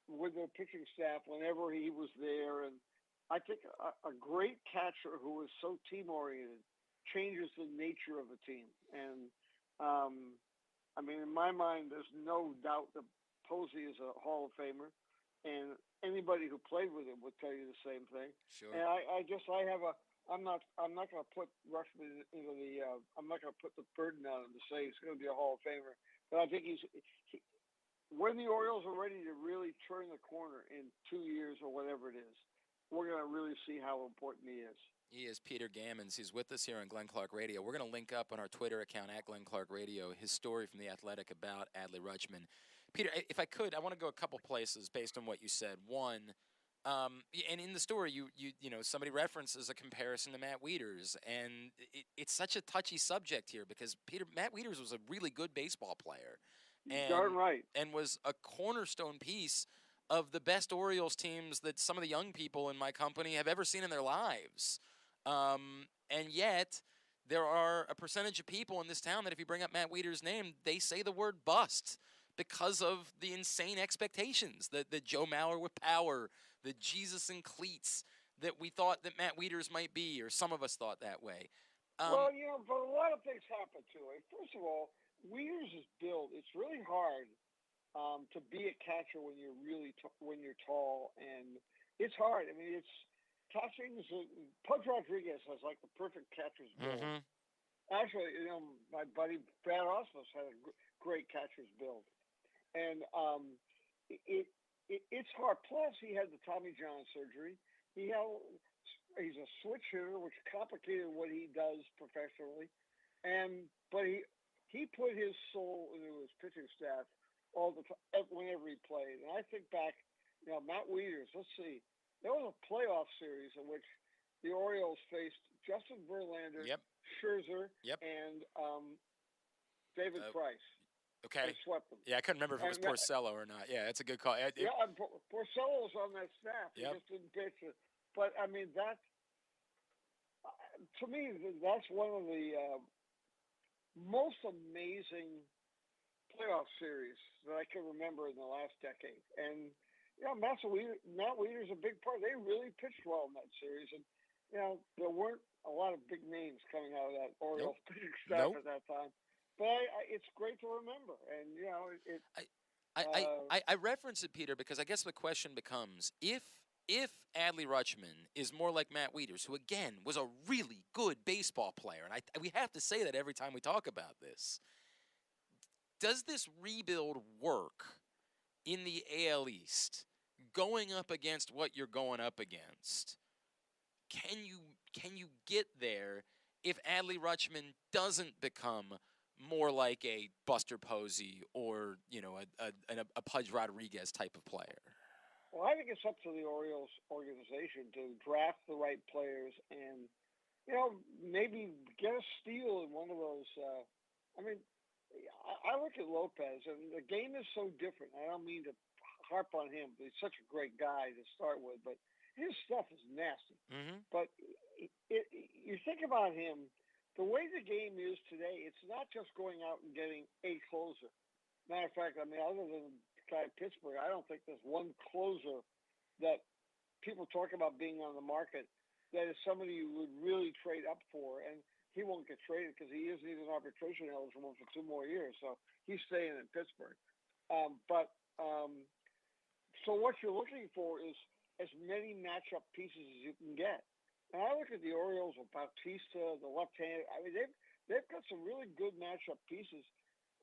with their pitching staff whenever he was there. And I think a great catcher who is so team-oriented changes the nature of a team. And, I mean, in my mind, there's no doubt that Posey is a Hall of Famer, and anybody who played with him would tell you the same thing. Sure. And I'm not going to put Rutschman into the. I'm not going to put the burden on him to say he's going to be a Hall of Famer. But I think when the Orioles are ready to really turn the corner in 2 years or whatever it is, we're going to really see how important he is. He is Peter Gammons. He's with us here on Glenn Clark Radio. We're going to link up on our Twitter account at Glenn Clark Radio his story from The Athletic about Adley Rutschman. Peter, if I could, I want to go a couple places based on what you said. One, and in the story, you know, somebody references a comparison to Matt Wieters, and it's such a touchy subject here because Matt Wieters was a really good baseball player, and darn right, and was a cornerstone piece of the best Orioles teams that some of the young people in my company have ever seen in their lives. And yet, there are a percentage of people in this town that if you bring up Matt Wieters' name, they say the word bust because of the insane expectations, the Joe Mauer with power, the Jesus in cleats that we thought that Matt Wieters might be, or some of us thought that way. Well, you know, but a lot of things happen to it. First of all, Wieters' build, it's really hard to be a catcher when you're when you're tall, and it's hard. I mean, catching. Pudge Rodriguez has like the perfect catcher's build. Mm-hmm. Actually, you know, my buddy Brad Osmus had a great catcher's build, and it's hard. Plus, he had the Tommy John surgery. He's a switch hitter, which complicated what he does professionally, but he put his soul into his pitching staff all the time, whenever he played. And I think back, you know, Matt Wieters, let's see, there was a playoff series in which the Orioles faced Justin Verlander, Yep. Scherzer, Yep. and David Price. Okay. They swept them. Yeah, I couldn't remember if it was Porcello or not. Yeah, that's a good call. And Porcello was on that staff. He just didn't pitch it. But, I mean, to me, that's one of the most amazing playoff series that I can remember in the last decade. And, you know, Matt Wieters a big part. They really pitched well in that series. And, you know, there weren't a lot of big names coming out of that Orioles pitching staff at that time. But it's great to remember. And, you know, I reference it, Peter, because I guess the question becomes, if Adley Rutschman is more like Matt Wieters, who, again, was a really good baseball player, and we have to say that every time we talk about this, does this rebuild work in the AL East, going up against what you're going up against? Can you get there if Adley Rutschman doesn't become more like a Buster Posey or, you know, a Pudge Rodriguez type of player? Well, I think it's up to the Orioles organization to draft the right players and, you know, maybe get a steal in one of those. I mean, I look at Lopez, and the game is so different. I don't mean to harp on him. He's such a great guy to start with, but his stuff is nasty. Mm-hmm. But you think about him, the way the game is today, it's not just going out and getting a closer. Matter of fact, I mean, other than Pittsburgh, I don't think there's one closer that people talk about being on the market that is somebody you would really trade up for. And he won't get traded because he isn't even arbitration eligible for 2 more years. So he's staying in Pittsburgh. So what you're looking for is as many matchup pieces as you can get. And I look at the Orioles with Bautista, the left-handed. I mean, they've got some really good matchup pieces.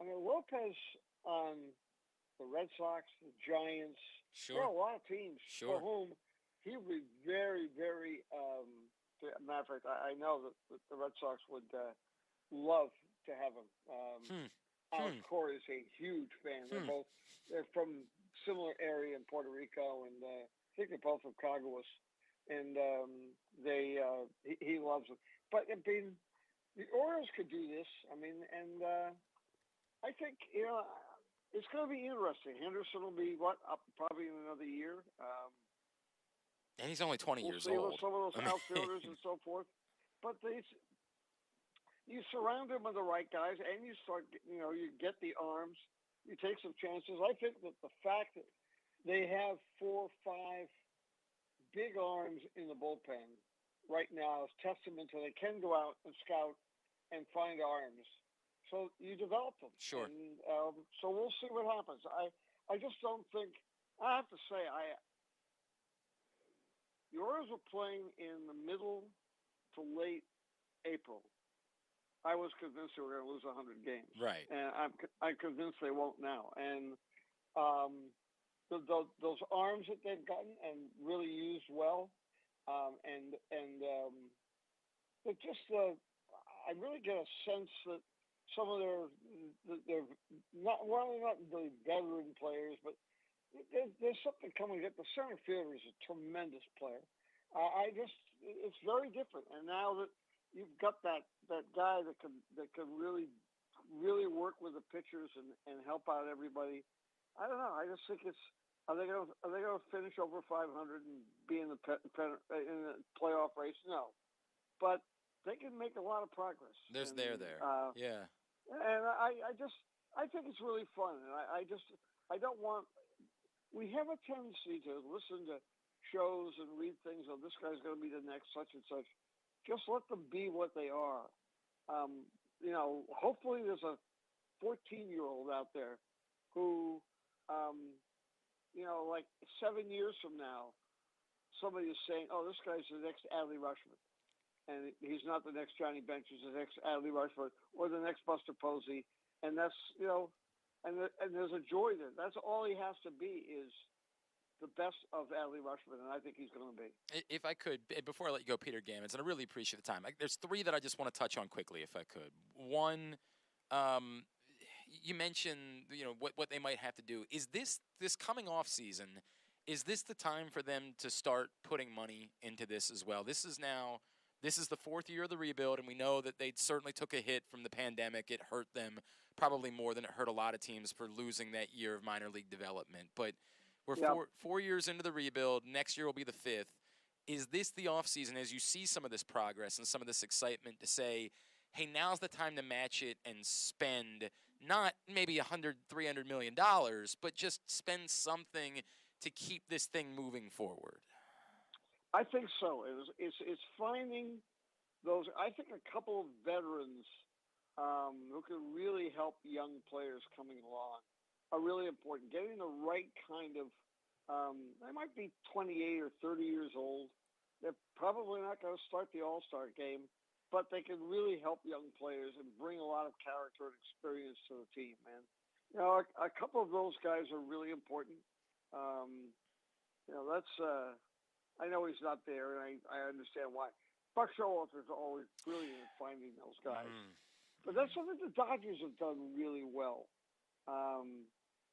I mean, Lopez on the Red Sox, the Giants. Sure. There are a lot of teams Sure. for whom he would be very, very. Matter of fact, I know that the Red Sox would love to have him. Alex Cora is a huge fan. They're from similar area in Puerto Rico, and I think they're both from Cuas, and he loves them. But I mean, the Orioles could do this. I mean, and I think it's going to be interesting. Henderson will be up probably in another year. And he's only 20 years We'll see old. with some of those outfielders and so forth. But you surround them with the right guys, and you start, you get the arms, you take some chances. I think that the fact that they have 4 or 5 big arms in the bullpen right now is testament to they can go out and scout and find arms. So you develop them. Sure. And, so we'll see what happens. I just don't think – I have to say, the Orioles were playing in the middle to late April. I was convinced they were going to lose 100 games. Right. And I'm convinced they won't now. And those arms that they've gotten and really used well, and it just I really get a sense that some of their not the veteran players, but there's something coming. The center fielder is a tremendous player. It's very different. And now that you've got that guy that can really work with the pitchers and help out everybody, I don't know. I just think are they going to finish over 500 and be in the playoff race? No, but they can make a lot of progress. They're there. Yeah. And I think it's really fun. And I don't want. We have a tendency to listen to shows and read things. Oh, this guy's going to be the next such and such. Just let them be what they are. Hopefully there's a 14-year-old out there who, like 7 years from now, somebody is saying, oh, this guy's the next Adley Rutschman. And he's not the next Johnny Bench, he's the next Adley Rutschman or the next Buster Posey. And that's, and there's a joy there. That's all he has to be is the best of Adley Rutschman, and I think he's going to be. If I could, before I let you go, Peter Gammons, and I really appreciate the time, there's 3 that I just want to touch on quickly, if I could. One, you mentioned, what they might have to do. Is this coming off season, is this the time for them to start putting money into this as well? This is the 4th year of the rebuild, and we know that they certainly took a hit from the pandemic. It hurt them probably more than it hurt a lot of teams for losing that year of minor league development. But we're 4 years into the rebuild. Next year will be the 5th. Is this the offseason, as you see some of this progress and some of this excitement, to say, hey, now's the time to match it and spend not maybe $100, $300 million, but just spend something to keep this thing moving forward? I think so. It's finding those. I think a couple of veterans who can really help young players coming along are really important. Getting the right kind of. They might be 28 or 30 years old. They're probably not going to start the All-Star game, but they can really help young players and bring a lot of character and experience to the team. And a couple of those guys are really important. That's. I know he's not there, and I understand why. Buck Showalter is always brilliant at finding those guys. But that's something the Dodgers have done really well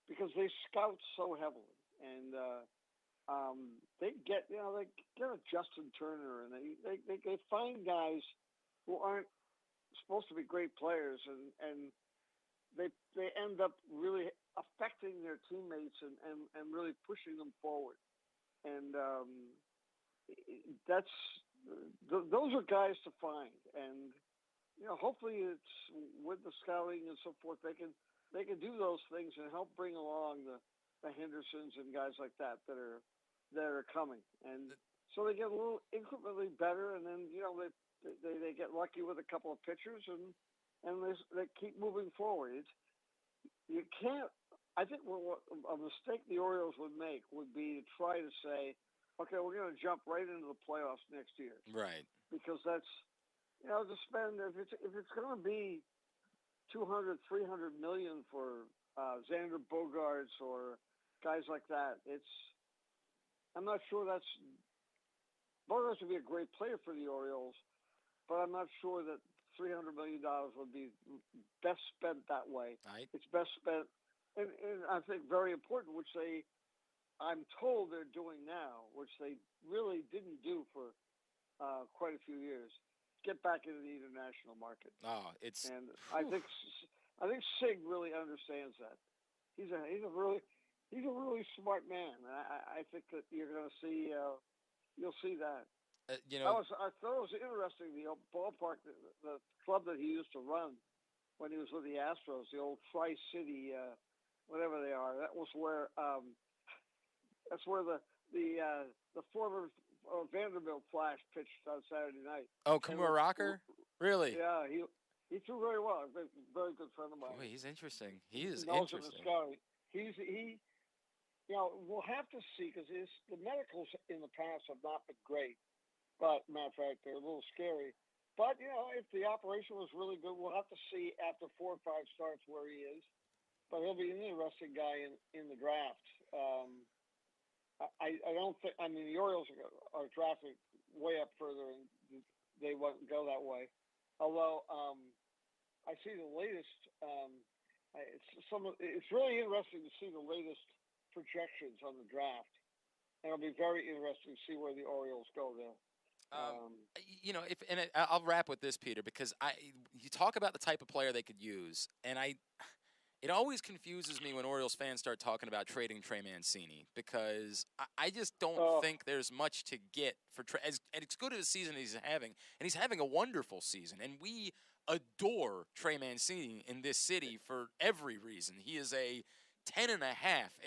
because they scout so heavily. And they get a Justin Turner, and they find guys who aren't supposed to be great players, and they end up really affecting their teammates and really pushing them forward. And those are guys to find, and hopefully it's with the scouting and so forth they can do those things and help bring along the Hendersons and guys like that are coming, and so they get a little incrementally better, and then they get lucky with a couple of pitchers and they keep moving forward. You can't. I think what a mistake the Orioles would make would be to try to say, okay, we're going to jump right into the playoffs next year. Right. Because that's, to spend, if it's going to be $200, $300 million for Xander Bogaerts or guys like that, I'm not sure Bogaerts would be a great player for the Orioles, but I'm not sure that $300 million would be best spent that way. Right. It's best spent, and I think very important, which I'm told they're doing now, which they really didn't do for quite a few years. Get back into the international market. Oh, it's. And I think Sig really understands that. He's a really smart man. I think that you're going to see you'll see that. I thought it was interesting, the ballpark, the club that he used to run when he was with the Astros, the old Tri-City, whatever they are. That was where the former Vanderbilt Flash pitched on Saturday night. Oh, Kumar Rocker? Really? Yeah, he threw very well. A very good friend of mine. Boy, he's interesting. He is knows interesting. We'll have to see because the medicals in the past have not been great. But, matter of fact, they're a little scary. But, if the operation was really good, we'll have to see after 4 or 5 starts where he is. But he'll be an interesting guy in the draft. I don't think – the Orioles are drafting way up further, and they won't go that way. Although I see the latest it's really interesting to see the latest projections on the draft. And it'll be very interesting to see where the Orioles go there. I'll wrap with this, Peter, because you talk about the type of player they could use, and it always confuses me when Orioles fans start talking about trading Trey Mancini because I just don't think there's much to get for Trey. As good as a season he's having, and he's having a wonderful season, and we adore Trey Mancini in this city for every reason. He is a 10.5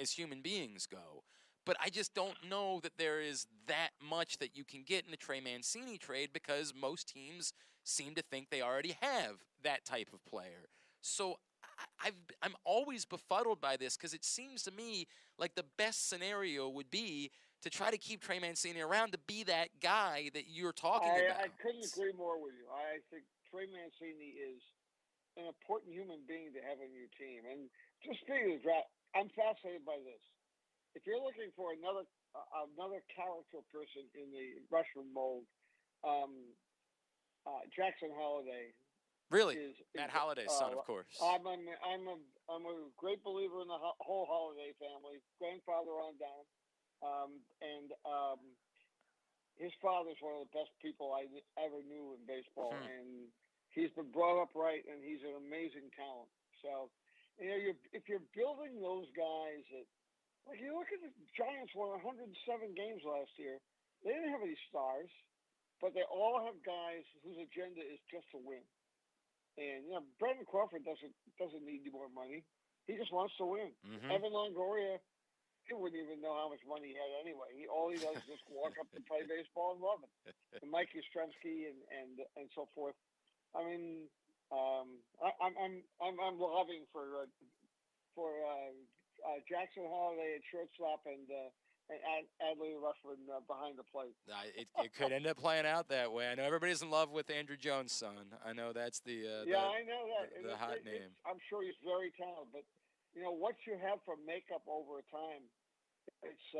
as human beings go. But I just don't know that there is that much that you can get in the Trey Mancini trade because most teams seem to think they already have that type of player. So I'm always befuddled by this because it seems to me like the best scenario would be to try to keep Trey Mancini around to be that guy that you're talking about. I couldn't agree more with you. I think Trey Mancini is an important human being to have on your team. And just speaking of the draft, I'm fascinated by this. If you're looking for another character person in the Rutschman mold, Jackson Holliday. Really, Matt Holliday's son, of course. I'm a great believer in the whole Holliday family, grandfather on down, and his father's one of the best people I ever knew in baseball, and he's been brought up right, and he's an amazing talent. So, if you're building those guys that. Like, you look at the Giants won 107 games last year. They didn't have any stars, but they all have guys whose agenda is just to win. And, Brandon Crawford doesn't need any more money. He just wants to win. Mm-hmm. Evan Longoria, he wouldn't even know how much money he had anyway. All he does is just walk up and play baseball and love it. And Mike Yastrzemski and so forth. I mean, I'm loving for Jackson Holliday at shortstop and Adley Rutschman behind the plate. It could end up playing out that way. I know everybody's in love with Andrew Jones' son. I know that's I know that. The hot name. I'm sure he's very talented, but what you have for makeup over time, it's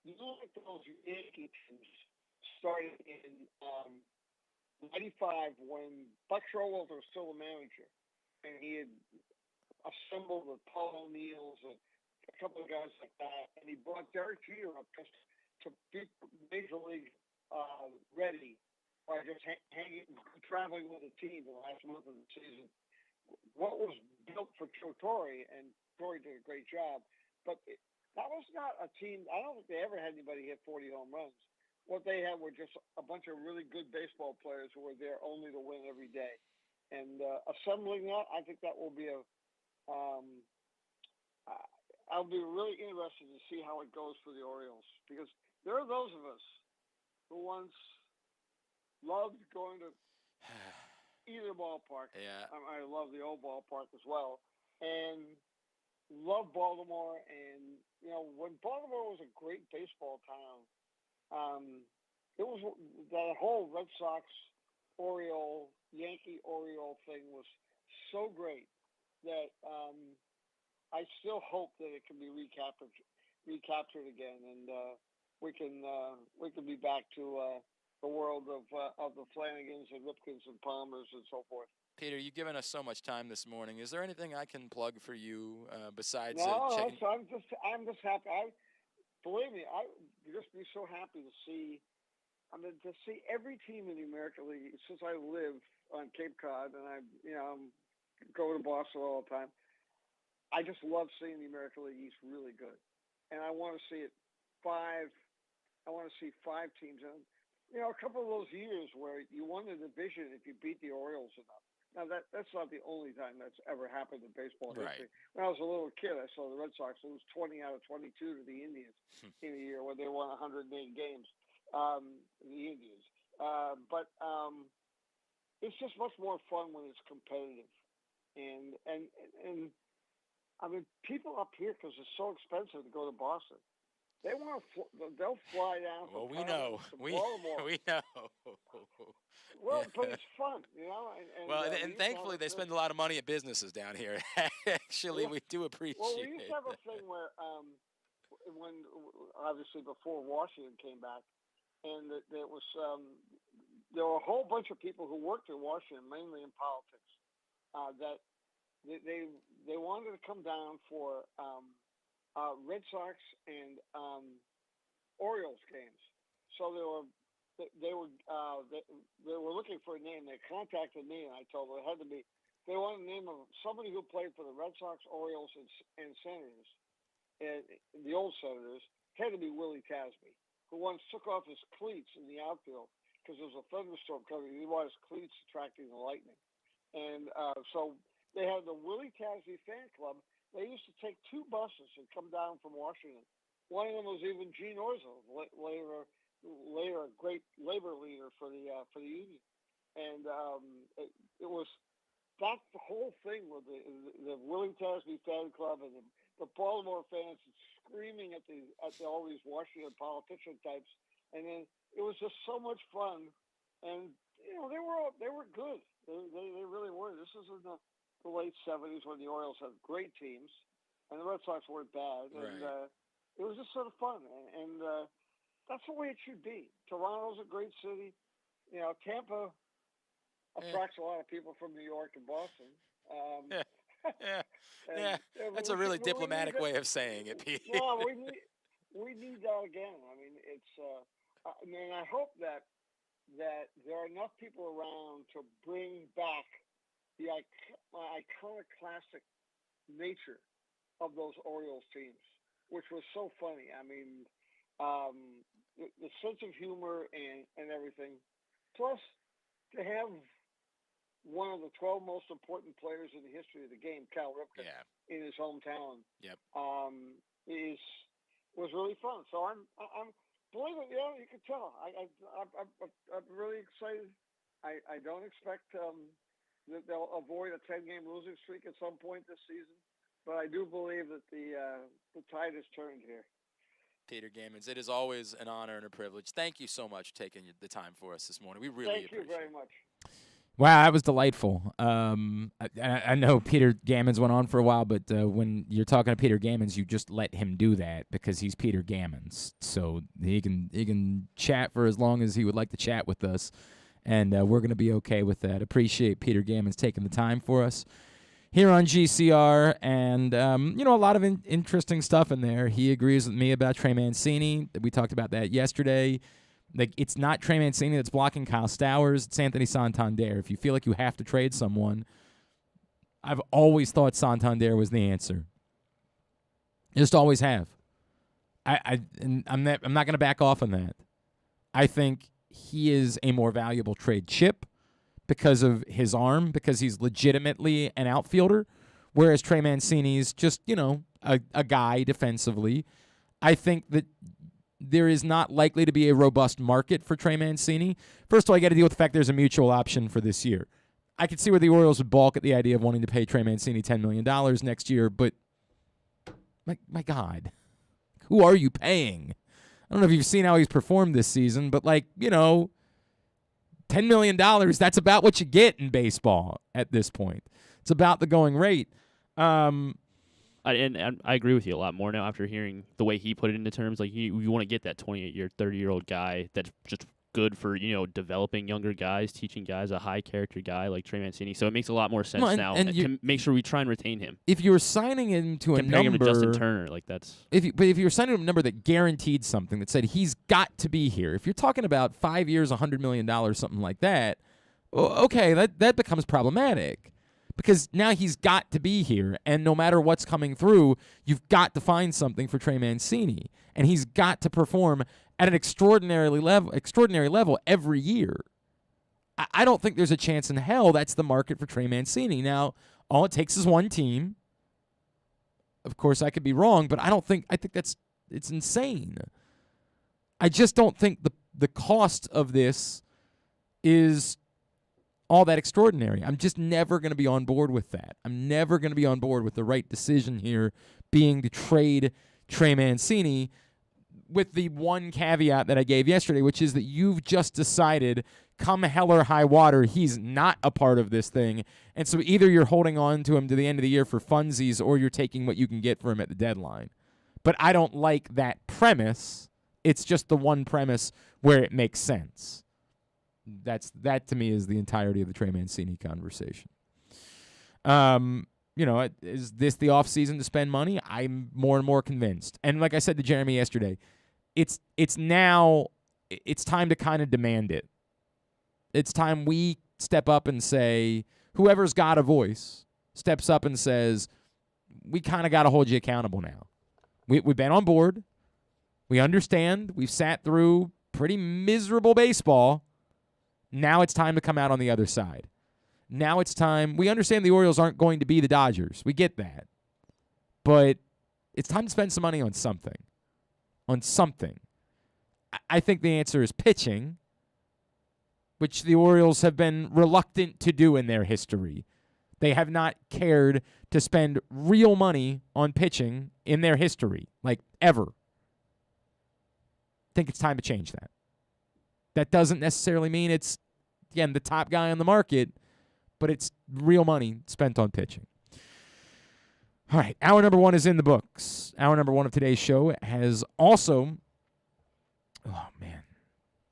you look at those Yankee teams starting in '95 when Buck Showalter was still a manager, and he had assembled with Paul O'Neill's and a couple of guys like that, and he brought Derek Jeter up just to be major league ready by just traveling with the team the last month of the season. What was built for Torre, and Torre did a great job, but that was not a team. I don't think they ever had anybody hit 40 home runs. What they had were just a bunch of really good baseball players who were there only to win every day. And assembling that, I think that will be I'll be really interested to see how it goes for the Orioles, because there are those of us who once loved going to either ballpark. Yeah. I love the old ballpark as well. And love Baltimore, and when Baltimore was a great baseball town, it was that whole Red Sox Yankee Oriole thing was so great that I still hope that it can be recaptured again, and we can be back to the world of the Flanagans and Ripkins and Palmers and so forth. Peter, you've given us so much time this morning. Is there anything I can plug for you besides checking? No, I'm just happy. Believe me, I just be so happy to see. To see every team in the American League, since I live on Cape Cod and I go to Boston all the time. I just love seeing the American League East really good, and I want to see it five. I want to see 5 teams. And a couple of those years where you won the division if you beat the Orioles enough. Now that's not the only time that's ever happened in baseball history. When I was a little kid, I saw the Red Sox lose 20 out of 22 to the Indians in a year when they won 108 games. The Indians, but it's just much more fun when it's competitive, and I mean, people up here, because it's so expensive to go to Boston, they'll fly down. Well, we know. We know. Well, but it's fun, And thankfully they spend a lot of money at businesses down here. Actually, we do appreciate it. Well, we used to have a thing where, when obviously before Washington came back, and there were a whole bunch of people who worked in Washington, mainly in politics, that they wanted to come down for Red Sox and Orioles games. So they were looking for a name. They contacted me, and I told them it had to be. They wanted a name of somebody who played for the Red Sox, Orioles, and Senators, and the old Senators. It had to be Willie Tasby, who once took off his cleats in the outfield because there was a thunderstorm coming. He wanted his cleats attracting the lightning. And so they had the Willie Tasby fan club. They used to take 2 buses and come down from Washington. One of them was even Gene Orzo, later a great labor leader for the union. And it was that's the whole thing with the Willie Tasby fan club and the Baltimore fans screaming at all these Washington politician types, and then it was just so much fun, and they were good. They really were. This was in the late '70s when the Orioles had great teams, and the Red Sox weren't bad, and it was just sort of fun, and that's the way it should be. Toronto's a great city. Tampa attracts a lot of people from New York and Boston. That's a really diplomatic way of saying it, Pete. No, we need that again. I mean, it's. And I hope that there are enough people around to bring back the iconic classic nature of those Orioles teams, which was so funny. I mean, the sense of humor and everything, plus to have one of the 12 most important players in the history of the game, Cal Ripken, in his hometown, was really fun. So I'm believe it, you can tell. I'm really excited. I don't expect that they'll avoid a 10-game losing streak at some point this season, but I do believe that the tide has turned here. Peter Gammons, it is always an honor and a privilege. Thank you so much for taking the time for us this morning. We really appreciate it. Thank you very much. Wow, that was delightful. I know Peter Gammons went on for a while, but when you're talking to Peter Gammons, you just let him do that because he's Peter Gammons. So he can chat for as long as he would like to chat with us, and we're going to be okay with that. Appreciate Peter Gammons taking the time for us here on GCR, and a lot of interesting stuff in there. He agrees with me about Trey Mancini. We talked about that yesterday. Like, it's not Trey Mancini that's blocking Kyle Stowers. It's Anthony Santander. If you feel like you have to trade someone, I've always thought Santander was the answer. Just always have. I'm not going to back off on that. I think he is a more valuable trade chip because of his arm, because he's legitimately an outfielder, whereas Trey Mancini's just, a guy defensively. I think that there is not likely to be a robust market for Trey Mancini. First of all, you got to deal with the fact there's a mutual option for this year. I could see where the Orioles would balk at the idea of wanting to pay Trey Mancini $10 million next year, but My God. Who are you paying? I don't know if you've seen how he's performed this season, but $10 million, that's about what you get in baseball at this point. It's about the going rate. And I agree with you a lot more now after hearing the way he put it into terms. Like, you want to get that 28-year, 30-year-old guy that's just good for, developing younger guys, teaching guys, a high-character guy like Trey Mancini. So it makes a lot more sense now to make sure we try and retain him. If you're signing him to a number... Comparing him to Justin Turner, that's... If you're signing him to a number that guaranteed something, that said he's got to be here, if you're talking about 5 years, $100 million, something like that, okay, that becomes problematic. Because now he's got to be here, and no matter what's coming through, you've got to find something for Trey Mancini. And he's got to perform at an extraordinary level every year. I don't think there's a chance in hell that's the market for Trey Mancini. Now, all it takes is one team. Of course, I could be wrong, but I think it's insane. I just don't think the cost of this is all that extraordinary. I'm just never going to be on board with that. I'm never going to be on board with the right decision here being to trade Trey Mancini, with the one caveat that I gave yesterday, which is that you've just decided, come hell or high water, he's not a part of this thing. And so either you're holding on to him to the end of the year for funsies, or you're taking what you can get for him at the deadline. But I don't like that premise. It's just the one premise where it makes sense. That to me is the entirety of the Trey Mancini conversation. Is this the offseason to spend money? I'm more and more convinced. And like I said to Jeremy yesterday, it's time to kind of demand it. It's time we step up and say, whoever's got a voice steps up and says, we kind of got to hold you accountable now. We've been on board. We understand. We've sat through pretty miserable baseball. Now it's time to come out on the other side. Now it's time. We understand the Orioles aren't going to be the Dodgers. We get that. But it's time to spend some money on something. I think the answer is pitching, which the Orioles have been reluctant to do in their history. They have not cared to spend real money on pitching in their history, ever. I think it's time to change that. That doesn't necessarily mean it's, again, the top guy on the market, but it's real money spent on pitching. All right, hour number 1 is in the books. Hour number 1 of today's show has also,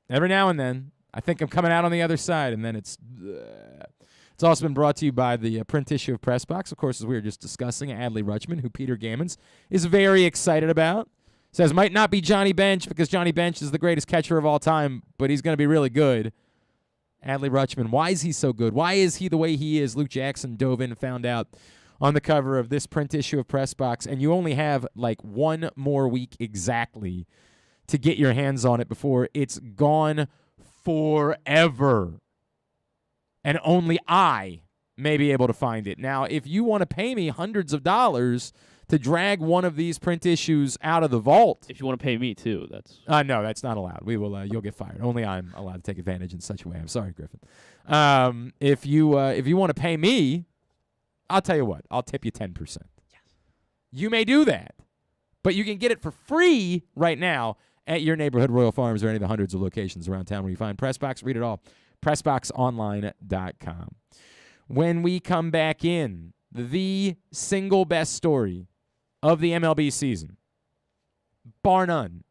every now and then, I think I'm coming out on the other side, and then it's also been brought to you by the print issue of Press Box, of course, as we were just discussing, Adley Rutschman, who Peter Gammons is very excited about. Says might not be Johnny Bench because Johnny Bench is the greatest catcher of all time, but he's going to be really good. Adley Rutschman, why is he so good? Why is he the way he is? Luke Jackson dove in and found out on the cover of this print issue of Press Box, and you only have 1 more week exactly to get your hands on it before it's gone forever. And only I may be able to find it. Now, if you want to pay me hundreds of dollars to drag one of these print issues out of the vault. If you want to pay me too, that's no, that's not allowed. We will. You'll get fired. Only I'm allowed to take advantage in such a way. I'm sorry, Griffin. If you want to pay me, I'll tell you what. I'll tip you 10%. Yes. You may do that, but you can get it for free right now at your neighborhood Royal Farms or any of the hundreds of locations around town where you find Pressbox. Read it all. PressBoxOnline.com. When we come back in, the single best story of the MLB season, bar none,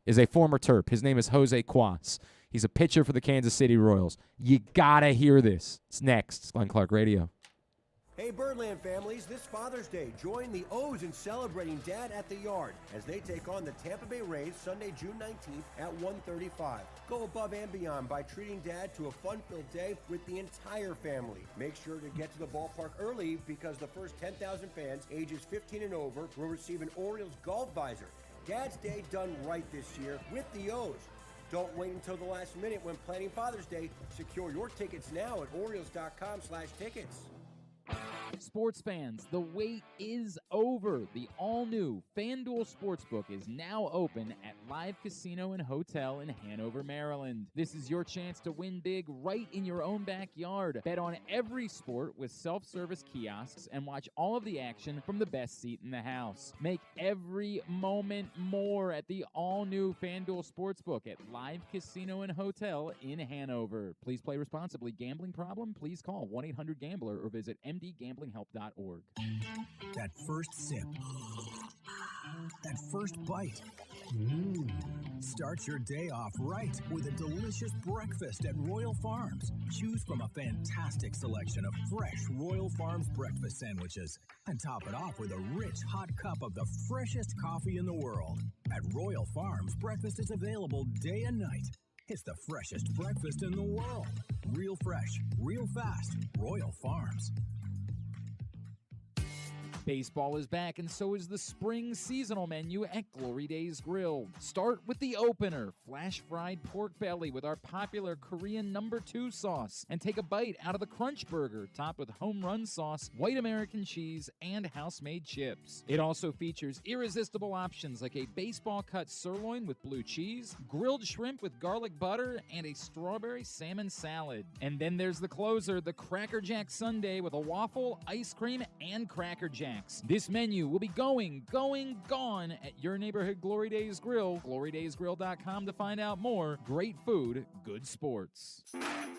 is a former Terp. His name is Jose Cuas. He's a pitcher for the Kansas City Royals. You gotta hear this. It's next. It's Glenn Clark Radio. Hey, Birdland families, this Father's Day, join the O's in celebrating Dad at the Yard as they take on the Tampa Bay Rays Sunday, June 19th at 1:35. Go above and beyond by treating Dad to a fun-filled day with the entire family. Make sure to get to the ballpark early because the first 10,000 fans ages 15 and over will receive an Orioles golf visor. Dad's Day done right this year with the O's. Don't wait until the last minute when planning Father's Day. Secure your tickets now at Orioles.com/tickets. Sports fans, the wait is over. The all-new FanDuel Sportsbook is now open at Live Casino and Hotel in Hanover, Maryland. This is your chance to win big right in your own backyard. Bet on every sport with self-service kiosks and watch all of the action from the best seat in the house. Make every moment more at the all-new FanDuel Sportsbook at Live Casino and Hotel in Hanover. Please play responsibly. Gambling problem? Please call 1-800-GAMBLER or visit mdgamblinghelp.org. That first sip. That first bite. Start your day off right with a delicious breakfast at Royal Farms. Choose from a fantastic selection of fresh Royal Farms breakfast sandwiches and top it off with a rich hot cup of the freshest coffee in the world. At Royal Farms, breakfast is available day and night. It's the freshest breakfast in the world. Real fresh, real fast. Royal Farms. Baseball is back, and so is the spring seasonal menu at Glory Days Grill. Start with the opener, flash fried pork belly with our popular Korean No. 2 sauce, and take a bite out of the Crunch Burger, topped with home run sauce, white American cheese, and house-made chips. It also features irresistible options like a baseball cut sirloin with blue cheese, grilled shrimp with garlic butter, and a strawberry salmon salad. And then there's the closer, the Cracker Jack Sundae with a waffle, ice cream, and Cracker Jack. This menu will be gone at your neighborhood Glory Days Grill. GloryDaysGrill.com to find out more. Great food, good sports.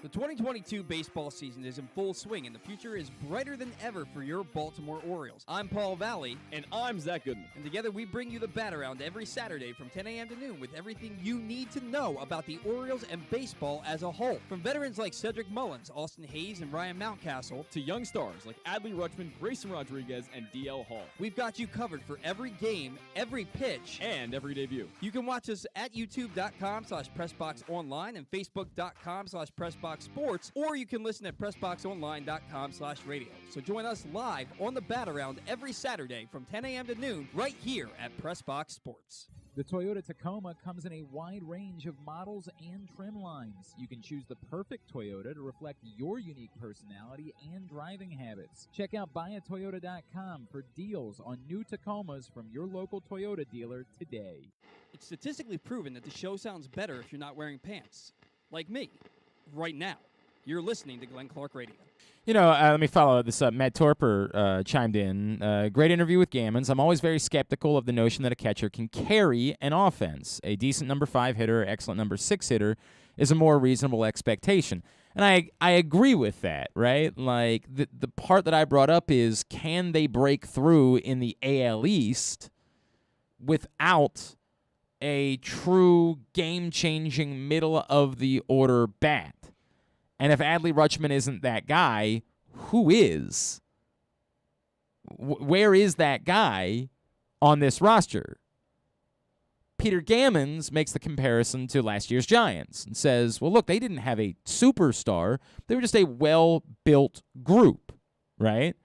The 2022 baseball season is in full swing, and the future is brighter than ever for your Baltimore Orioles. I'm Paul Valley. And I'm Zach Goodman. And together we bring you the Bat Around every Saturday from 10 a.m. to noon with everything you need to know about the Orioles and baseball as a whole. From veterans like Cedric Mullins, Austin Hayes, and Ryan Mountcastle, to young stars like Adley Rutschman, Grayson Rodriguez, and DL Hall. We've got you covered for every game, every pitch, and every debut. You can watch us at youtube.com/PressBoxOnline and Facebook.com/PressBoxSports, or you can listen at PressBoxOnline.com/radio. So join us live on the Bat Around every Saturday from 10 a.m. to noon right here at PressBox Sports. The Toyota Tacoma comes in a wide range of models and trim lines. You can choose the perfect Toyota to reflect your unique personality and driving habits. Check out buyatoyota.com for deals on new Tacomas from your local Toyota dealer today. It's statistically proven that the show sounds better if you're not wearing pants. Like me, right now. You're listening to Glenn Clark Radio. You know, let me follow this up. Matt Torper chimed in. Great interview with Gammons. I'm always very skeptical of the notion that a catcher can carry an offense. A decent number 5 hitter, excellent number 6 hitter is a more reasonable expectation. And I agree with that, right? Like, the part that I brought up is, can they break through in the AL East without a true game-changing middle-of-the-order bat? And if Adley Rutschman isn't that guy, who is? Where is that guy on this roster? Peter Gammons makes the comparison to last year's Giants and says, well, look, they didn't have a superstar. They were just a well-built group, right?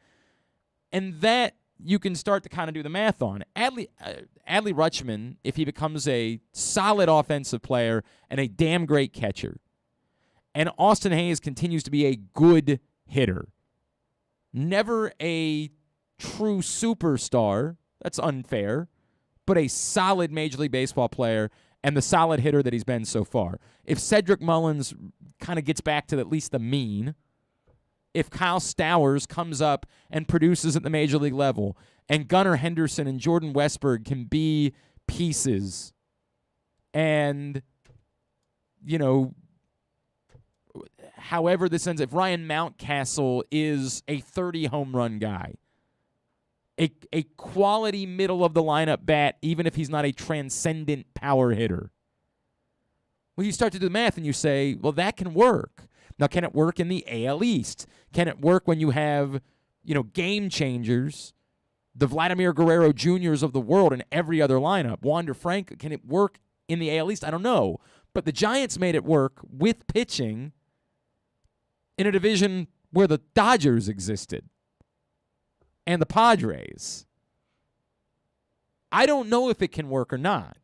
And that you can start to kind of do the math on. Adley Rutschman, if he becomes a solid offensive player and a damn great catcher, and Austin Hayes continues to be a good hitter. Never a true superstar. That's unfair. But a solid Major League Baseball player and the solid hitter that he's been so far. If Cedric Mullins kind of gets back to at least the mean, if Kyle Stowers comes up and produces at the Major League level, and Gunnar Henderson and Jordan Westberg can be pieces, and, you know, however this ends, if Ryan Mountcastle is a 30-home run guy, a quality middle-of-the-lineup bat, even if he's not a transcendent power hitter, well, you start to do the math and you say, well, that can work. Now, can it work in the AL East? Can it work when you have, you know, game changers, the Vladimir Guerrero Jr.'s of the world in every other lineup? Wander Franco, can it work in the AL East? I don't know. But the Giants made it work with pitching in a division where the Dodgers existed and the Padres. I don't know if it can work or not.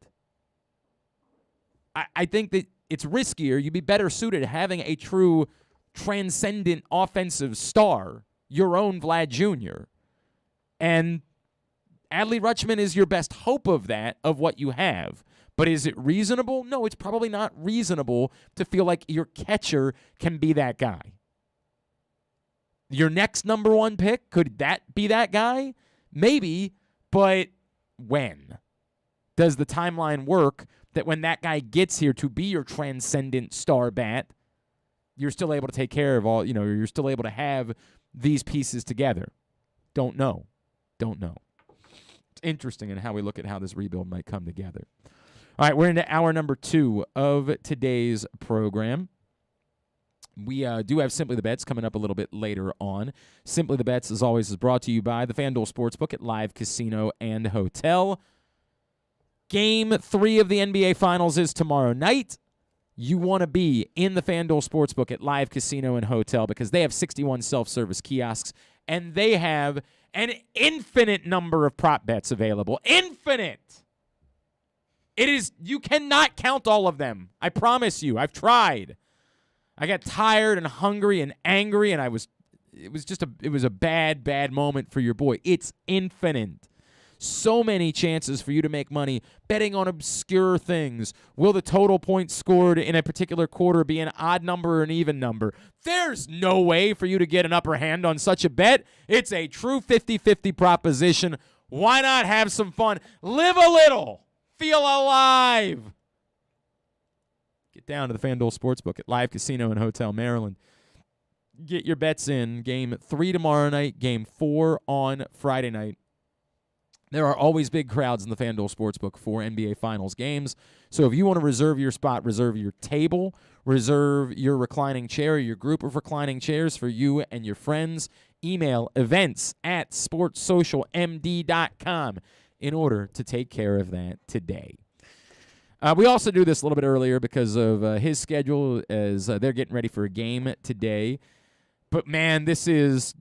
I think that it's riskier. You'd be better suited having a true transcendent offensive star, your own Vlad Jr., and Adley Rutschman is your best hope of that, of what you have. But is it reasonable? No, it's probably not reasonable to feel like your catcher can be that guy. Your next number one pick, could that be that guy? Maybe, but when? Does the timeline work that when that guy gets here to be your transcendent star bat, you're still able to take care of all, you're still able to have these pieces together? Don't know. It's interesting in how we look at how this rebuild might come together. All right, we're into hour number 2 of today's program. We do have Simply the Bets coming up a little bit later on. Simply the Bets, as always, is brought to you by the FanDuel Sportsbook at Live Casino and Hotel. Game 3 of the NBA Finals is tomorrow night. You want to be in the FanDuel Sportsbook at Live Casino and Hotel because they have 61 self-service kiosks, and they have an infinite number of prop bets available. Infinite! You cannot count all of them. I promise you. I've tried. I got tired and hungry and angry, and it was a bad moment for your boy. It's infinite. So many chances for you to make money betting on obscure things. Will the total points scored in a particular quarter be an odd number or an even number? There's no way for you to get an upper hand on such a bet. It's a true 50-50 proposition. Why not have some fun? Live a little. Feel alive. Get down to the FanDuel Sportsbook at Live Casino and Hotel Maryland. Get your bets in. Game 3 tomorrow night, Game 4 on Friday night. There are always big crowds in the FanDuel Sportsbook for NBA Finals games. So if you want to reserve your spot, reserve your table, reserve your reclining chair, your group of reclining chairs for you and your friends, email events@sportssocialmd.com in order to take care of that today. We also do this a little bit earlier because of his schedule as they're getting ready for a game today. But, man, this is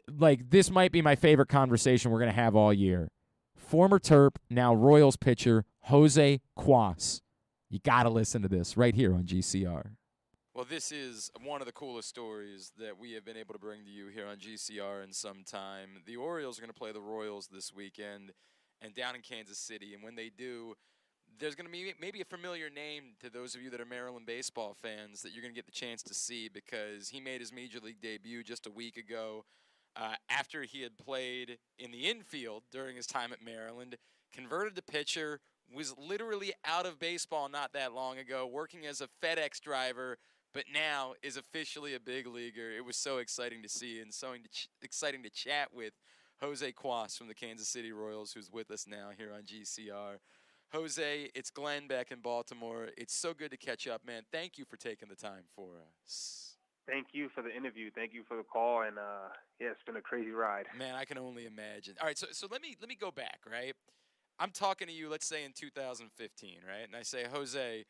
this might be my favorite conversation we're going to have all year. Former Terp, now Royals pitcher, Jose Cuas. You got to listen to this right here on GCR. Well, this is one of the coolest stories that we have been able to bring to you here on GCR in some time. The Orioles are going to play the Royals this weekend and down in Kansas City. And when they do, there's going to be maybe a familiar name to those of you that are Maryland baseball fans that you're going to get the chance to see because he made his Major League debut just a week ago. After he had played in the infield during his time at Maryland, converted to pitcher, was literally out of baseball not that long ago, working as a FedEx driver, but now is officially a big leaguer. It was so exciting to see and so exciting to chat with Jose Cuas from the Kansas City Royals, who's with us now here on GCR. Jose, it's Glenn back in Baltimore. It's so good to catch up, man. Thank you for taking the time for us. Thank you for the interview. Thank you for the call. And, it's been a crazy ride. Man, I can only imagine. All right, so let me go back, right? I'm talking to you, let's say, in 2015, right? And I say, Jose,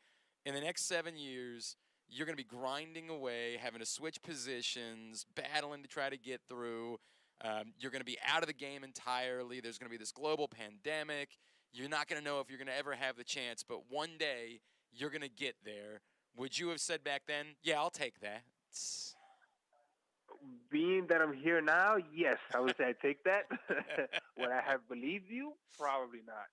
in the next 7 years, you're going to be grinding away, having to switch positions, battling to try to get through. You're going to be out of the game entirely. There's going to be this global pandemic. You're not going to know if you're going to ever have the chance, but one day you're going to get there. Would you have said back then, yeah, I'll take that? Being that I'm here now, yes, I would say I take that. Would I have believed you? Probably not.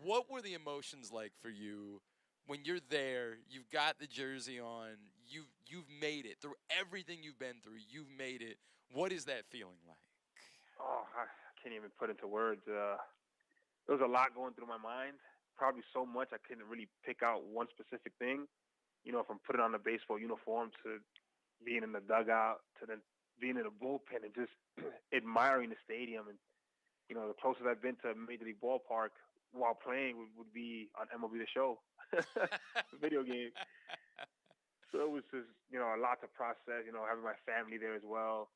What were the emotions like for you when you're there? You've got the jersey on. You've made it through everything you've been through. You've made it. What is that feeling like? Oh, I can't even put into words. There was a lot going through my mind. Probably so much I couldn't really pick out one specific thing. From putting on a baseball uniform to being in the dugout to then being in a bullpen and just admiring the stadium. And, the closest I've been to a Major League ballpark while playing would be on MLB The Show, video game. So it was just, a lot to process, having my family there as well.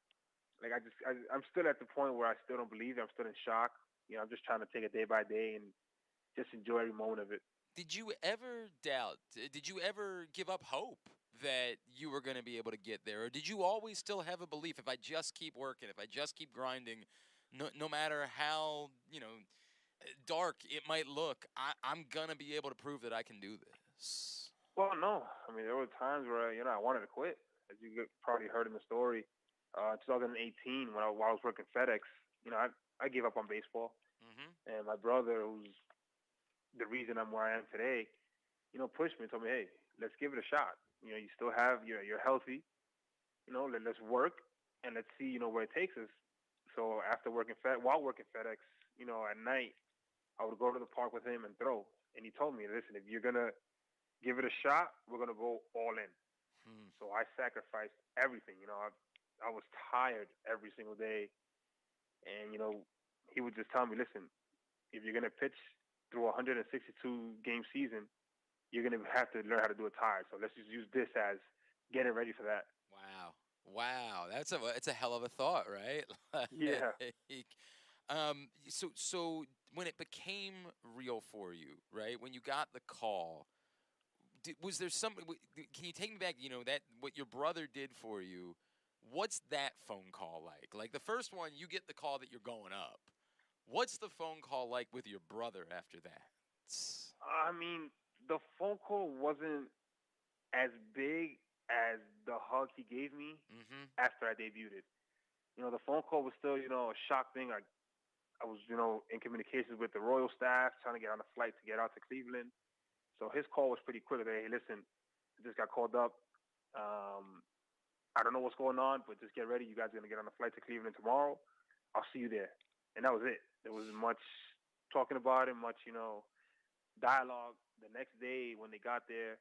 I'm still at the point where I still don't believe it. I'm still in shock. I'm just trying to take it day by day and just enjoy every moment of it. Did you ever doubt? Did you ever give up hope that you were going to be able to get there? Or did you always still have a belief, if I just keep working, if I just keep grinding, no matter how, dark it might look, I'm going to be able to prove that I can do this? Well, no. There were times where, I wanted to quit. As you probably heard in the story, in 2018 when I was working FedEx, I gave up on baseball. Mm-hmm. And my brother, who's the reason I'm where I am today, pushed me and told me, hey, let's give it a shot. You still have, you're healthy. Let's work and let's see, where it takes us. So after while working FedEx, at night, I would go to the park with him and throw. And he told me, listen, if you're going to give it a shot, we're going to go all in. So I sacrificed everything. I was tired every single day. And, he would just tell me, listen, if you're going to pitch through a 162-game season, you're going to have to learn how to do it tired. So let's just use this as getting ready for that. Wow. It's a hell of a thought, right? Yeah. So when it became real for you, right? When you got the call, was there something? Can you take me back? That what your brother did for you. What's that phone call like? Like the first one, you get the call that you're going up. What's the phone call like with your brother after that? I mean, the phone call wasn't as big as the hug he gave me after I debuted. The phone call was still, a shock thing. I was, in communications with the Royal staff, trying to get on a flight to get out to Cleveland. So his call was pretty quick. Hey, listen, I just got called up. I don't know what's going on, but just get ready. You guys are going to get on a flight to Cleveland tomorrow. I'll see you there. And that was it. There wasn't much talking about it, much, dialogue. The next day when they got there,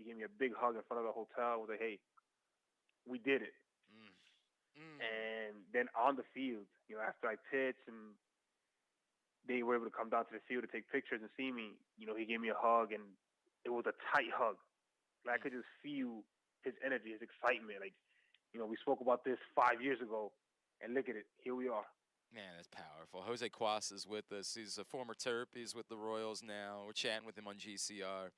he gave me a big hug in front of the hotel. Was like, hey, we did it. And then on the field, after I pitched and they were able to come down to the field to take pictures and see me, he gave me a hug, and it was a tight hug. Like I could just feel his energy, his excitement. Like, we spoke about this 5 years ago, and look at it. Here we are. Man, that's powerful. Jose Cuas is with us. He's a former Terp. He's with the Royals now. We're chatting with him on GCR.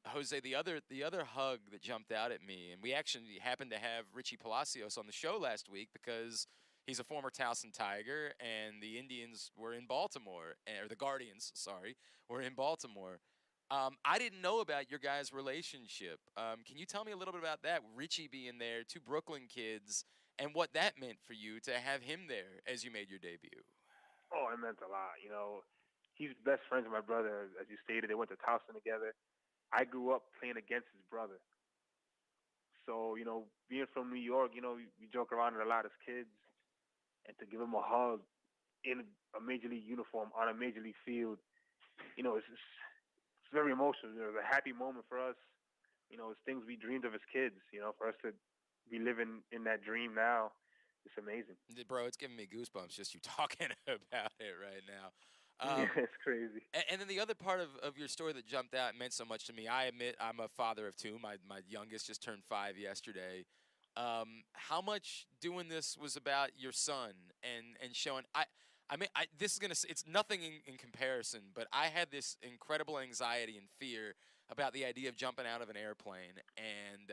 Jose, the other hug that jumped out at me, and we actually happened to have Richie Palacios on the show last week because he's a former Towson Tiger, and the Indians were in Baltimore, or the Guardians, sorry, were in Baltimore. I didn't know about your guys' relationship. Can you tell me a little bit about that? Richie being there, two Brooklyn kids, and what that meant for you to have him there as you made your debut. Oh, it meant a lot. He's best friends with my brother, as you stated. They went to Towson together. I grew up playing against his brother. So, being from New York, we joke around a lot as kids. And to give him a hug in a Major League uniform on a Major League field, it's very emotional. It was a happy moment for us. It's things we dreamed of as kids. For us to be living in that dream now, it's amazing. Bro, it's giving me goosebumps just you talking about it right now. Yeah, it's crazy. And then the other part of your story that jumped out and meant so much to me, I admit I'm a father of two. My youngest just turned 5 yesterday. How much doing this was about your son and showing this is it's nothing in comparison, but I had this incredible anxiety and fear about the idea of jumping out of an airplane, and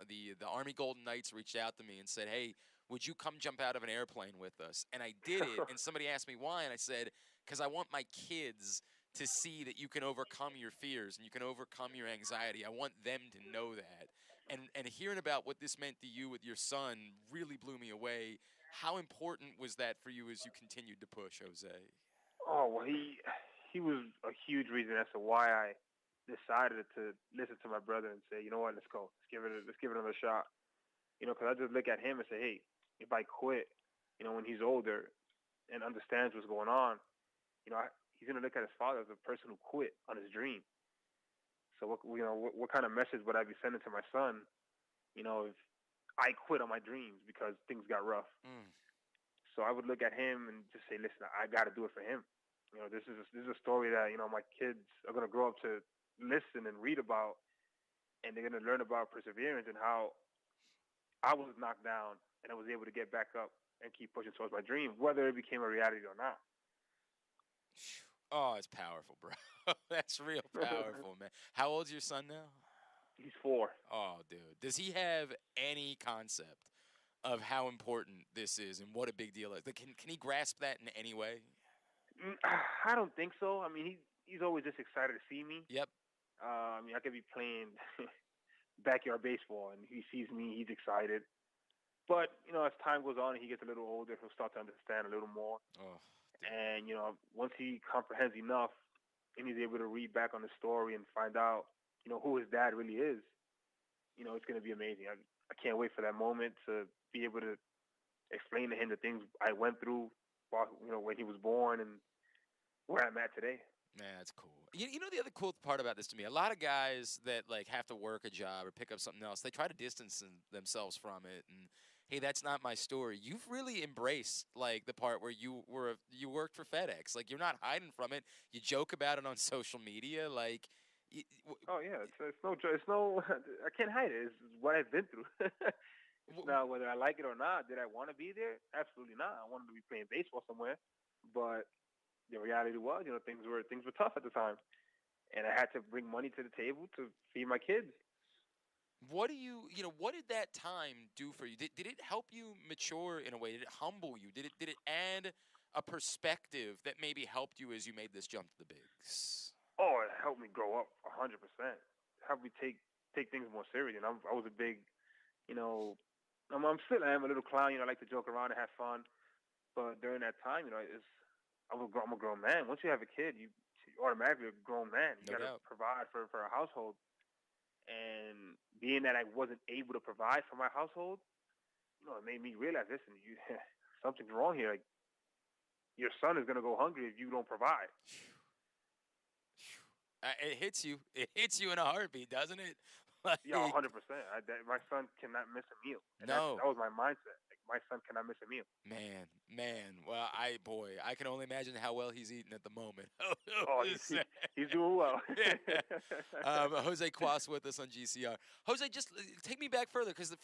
the Army Golden Knights reached out to me and said, hey, would you come jump out of an airplane with us? And I did it, and somebody asked me why, and I said, because I want my kids to see that you can overcome your fears and you can overcome your anxiety. I want them to know that. And hearing about what this meant to you with your son really blew me away. How important was that for you as you continued to push, Jose? Oh, well, he was a huge reason as to why I decided to listen to my brother and say, you know what, let's go. Let's give it another shot. Because I just look at him and say, hey, if I quit, when he's older and understands what's going on, he's going to look at his father as a person who quit on his dream. So what kind of message would I be sending to my son, if I quit on my dreams because things got rough? So I would look at him and just say, listen, I got to do it for him. This is a story that, my kids are going to grow up to listen and read about, and they're going to learn about perseverance and how I was knocked down and I was able to get back up and keep pushing towards my dream, whether it became a reality or not. Oh, it's powerful, bro. That's real powerful, man. How old's your son now? He's 4. Oh, dude. Does he have any concept of how important this is and what a big deal is? Can he grasp that in any way? I don't think so. I mean, he's always just excited to see me. Yep. I could be playing backyard baseball, and he sees me, he's excited. But, as time goes on and he gets a little older, he'll start to understand a little more. Oh, and, once he comprehends enough and he's able to read back on the story and find out, who his dad really is, it's going to be amazing. I can't wait for that moment to be able to explain to him the things I went through while, when he was born and where I'm at today. Man, that's cool. You know the other cool part about this to me, a lot of guys that like have to work a job or pick up something else, they try to distance themselves from it. And hey, that's not my story. You've really embraced like the part where you worked for FedEx. Like you're not hiding from it. You joke about it on social media. Like, oh yeah, it's no joke. It's no. I can't hide it. It's what I've been through. Now, whether I like it or not, did I want to be there? Absolutely not. I wanted to be playing baseball somewhere, but the reality was, things were tough at the time, and I had to bring money to the table to feed my kids. What did that time do for you? Did it help you mature in a way? Did it humble you? Did it add a perspective that maybe helped you as you made this jump to the bigs? Oh, it helped me grow up 100%. Helped me take things more serious. And I was a big, I am a little clown. I like to joke around and have fun. But during that time, I'm a grown man. Once you have a kid, you automatically a grown man. You got to provide for a household. And being that I wasn't able to provide for my household, it made me realize, listen, something's wrong here. Like, your son is going to go hungry if you don't provide. It hits you. It hits you in a heartbeat, doesn't it? Like, yeah, 100%. My son cannot miss a meal. And no. That was my mindset. Like, my son cannot miss a meal. Man. Well, I can only imagine how well he's eating at the moment. He's doing well. Jose Cuas with us on GCR. Jose, just take me back further, because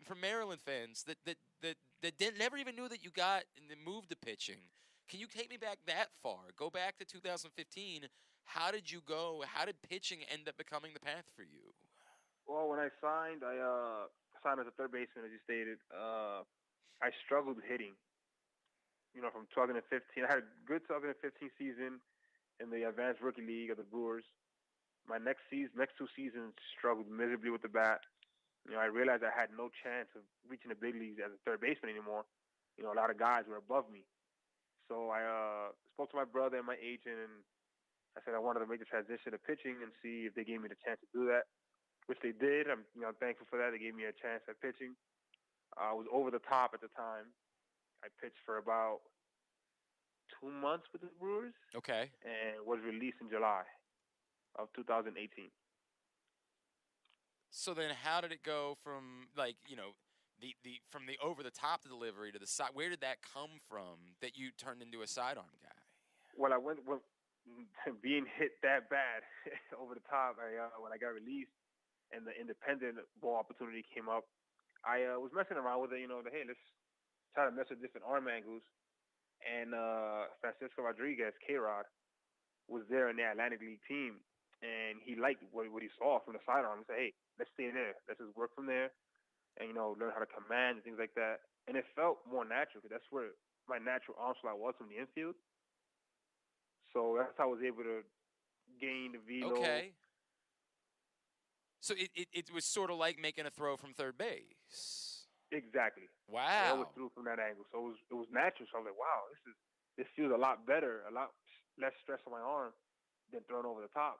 for Maryland fans that never even knew that you got and moved to pitching, can you take me back that far? Go back to 2015. How did you go? How did pitching end up becoming the path for you? Well, when I signed, I signed as a third baseman, as you stated. I struggled hitting. From 2015, I had a good 2015 season in the Advanced Rookie League of the Brewers. My next two seasons, struggled miserably with the bat. I realized I had no chance of reaching the big leagues as a third baseman anymore. A lot of guys were above me. So I spoke to my brother and my agent, and I said I wanted to make the transition to pitching and see if they gave me the chance to do that, which they did. I'm thankful for that. They gave me a chance at pitching. I was over the top at the time. I pitched for about 2 months with the Brewers. Okay. And was released in July of 2018. So then how did it go from, like, from the over-the-top delivery to the side? Where did that come from that you turned into a sidearm guy? Well, I went being hit that bad over the top. When I got released and the independent ball opportunity came up, I was messing around with it. Hey, let's try to mess with different arm angles. And Francisco Rodriguez, K-Rod, was there in the Atlantic League team, and he liked what he saw from the sidearm. He said, hey, let's stay there. Let's just work from there and, learn how to command and things like that. And it felt more natural, because that's where my natural arm slot was, from the infield. So that's how I was able to gain the velo. Okay. So it was sort of like making a throw from third base. Exactly. Wow. I always threw from that angle. So it was natural. So I was like, wow, this feels a lot better, a lot less stress on my arm than throwing over the top.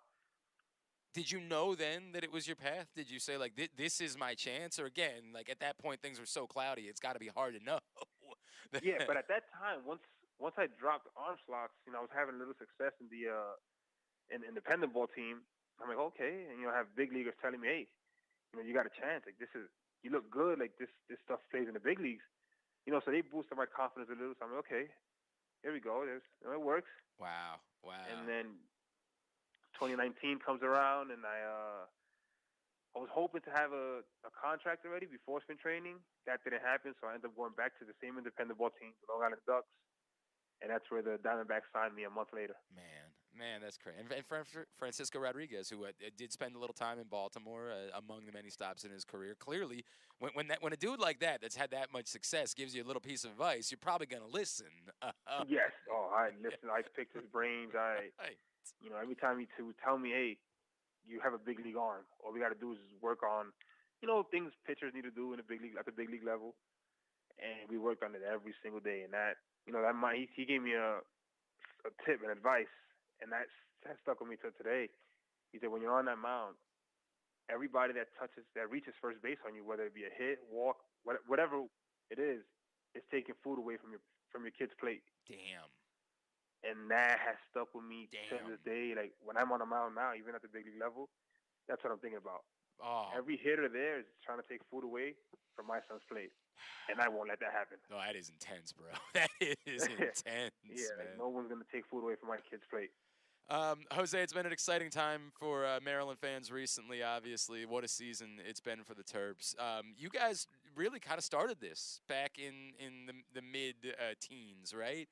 Did you know then that it was your path? Did you say, like, this is my chance? Or again, like, at that point, things were so cloudy, it's got to be hard to know. Yeah, but at that time, once I dropped arm slots, I was having a little success in the independent ball team. I'm like, okay, and I have big leaguers telling me, hey, you got a chance. Like, you look good. Like, this stuff plays in the big leagues. So they boosted my confidence a little. So I'm like, okay, here we go. It works. Wow. And then 2019 comes around, and I was hoping to have a contract already before spring training. That didn't happen, so I ended up going back to the same independent ball team, the Long Island Ducks, and that's where the Diamondbacks signed me a month later. Man, that's crazy. And Francisco Rodriguez, who did spend a little time in Baltimore, among the many stops in his career. Clearly, when a dude like that's had that much success gives you a little piece of advice, you're probably going to listen. Yes. Oh, I listened. I picked his brains. Every time he would tell me, hey, you have a big league arm. All we got to do is work on, things pitchers need to do in the big league, at the big league level. and we worked on it every single day. And that, he gave me a tip and advice, and that stuck with me till today. He said, when you're on that mound, everybody that reaches first base on you, whether it be a hit, walk, whatever it is taking food away from your kid's plate. Damn. And that has stuck with me to this day. Like, when I'm on a mound now, even at the big league level, that's what I'm thinking about. Oh. Every hitter there is trying to take food away from my son's plate, and I won't let that happen. No, that is intense, bro. That is intense. Yeah, man. no one's going to take food away from my kid's plate. Jose, it's been an exciting time for Maryland fans recently, obviously. What a season it's been for the Terps. You guys really kind of started this back in the mid-teens, right?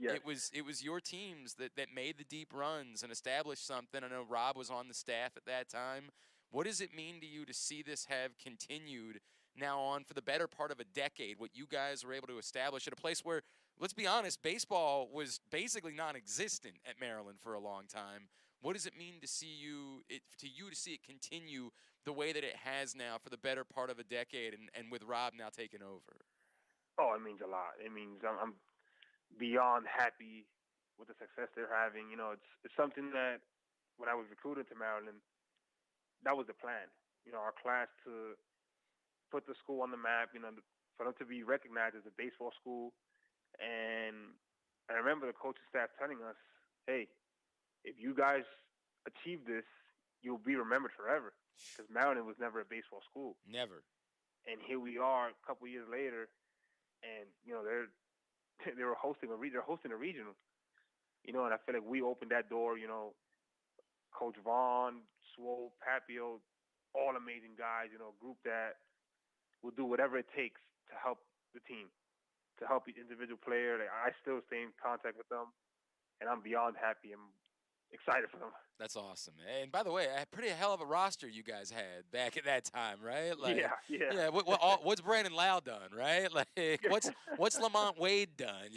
Yes. It was your teams that made the deep runs and established something. I know Rob was on the staff at that time. What does it mean to you to see this have continued now on for the better part of a decade, what you guys were able to establish at a place where, let's be honest, baseball was basically non-existent at Maryland for a long time? What does it mean to see to see it continue the way that it has now for the better part of a decade, and with Rob now taking over? Oh, it means a lot. It means I'm beyond happy with the success they're having. It's something that when I was recruited to Maryland, that was the plan. Our class to put the school on the map, for them to be recognized as a baseball school. And I remember the coaching staff telling us, hey, if you guys achieve this, you'll be remembered forever. Because Maryland was never a baseball school. Never. And here we are a couple years later, and, they're hosting a regional. And I feel like we opened that door, Coach Vaughn, Swope, Papio, all amazing guys, a group that will do whatever it takes to help the team, to help each individual player. Like, I still stay in contact with them, and I'm beyond happy. I'm excited for them. That's awesome. And by the way, a pretty hell of a roster you guys had back at that time, right? Like, yeah. What's Brandon Lau done, right? Like, what's Lamont Wade done?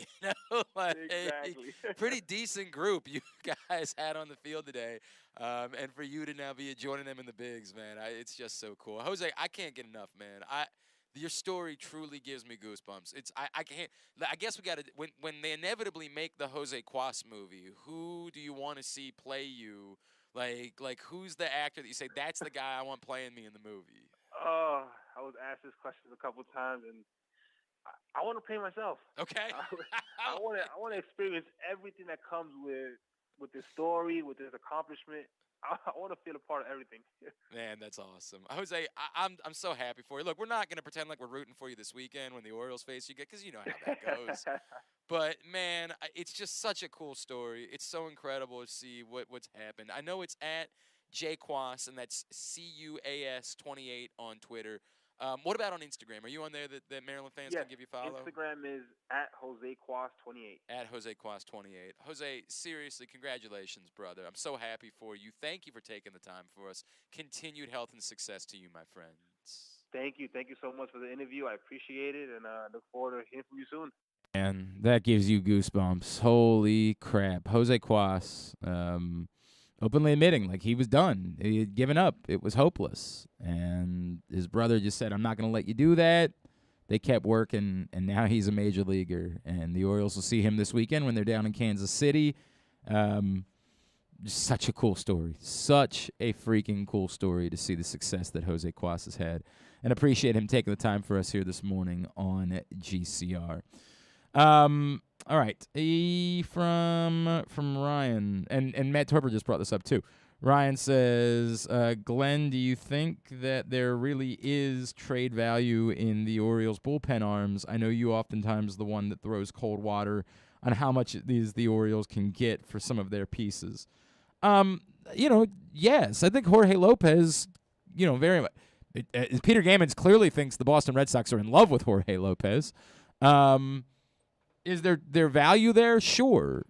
Like, exactly. Pretty decent group you guys had on the field today, and for you to now be joining them in the bigs, man, it's just so cool. Jose, I can't get enough, man. Your story truly gives me goosebumps. I can't. I guess we got to when they inevitably make the Jose Cuas movie. Who do you want to see play you? Like who's the actor that you say that's the guy I want playing me in the movie? I was asked this question a couple of times, and I want to play myself. Okay. I want to experience everything that comes with this story, with this accomplishment. I want to feel a part of everything. Man, that's awesome. Jose, I'm so happy for you. Look, we're not going to pretend like we're rooting for you this weekend when the Orioles face you, because you know how that goes. But, man, it's just such a cool story. It's so incredible to see what's happened. I know it's at Cuas, and that's CUAS28 on Twitter. What about on Instagram? Are you on there that Maryland fans can give you a follow? Instagram is at JoseCuas28. At JoseCuas28. Jose, seriously, congratulations, brother. I'm so happy for you. Thank you for taking the time for us. Continued health and success to you, my friends. Thank you. Thank you so much for the interview. I appreciate it, and I look forward to hearing from you soon. And that gives you goosebumps. Holy crap. Jose Cuas, openly admitting, like, he was done. He had given up. It was hopeless. And his brother just said, I'm not going to let you do that. They kept working, and now he's a major leaguer. And the Orioles will see him this weekend when they're down in Kansas City. Just such a cool story. Such a freaking cool story to see the success that Jose Cuas has had. And appreciate him taking the time for us here this morning on GCR. All right, from Ryan, and Matt Torber just brought this up too. Ryan says, Glenn, do you think that there really is trade value in the Orioles bullpen arms? I know you oftentimes the one that throws cold water on how much the Orioles can get for some of their pieces. Yes, I think Jorge Lopez, very much. Peter Gammons clearly thinks the Boston Red Sox are in love with Jorge Lopez. Is there value there? Sure.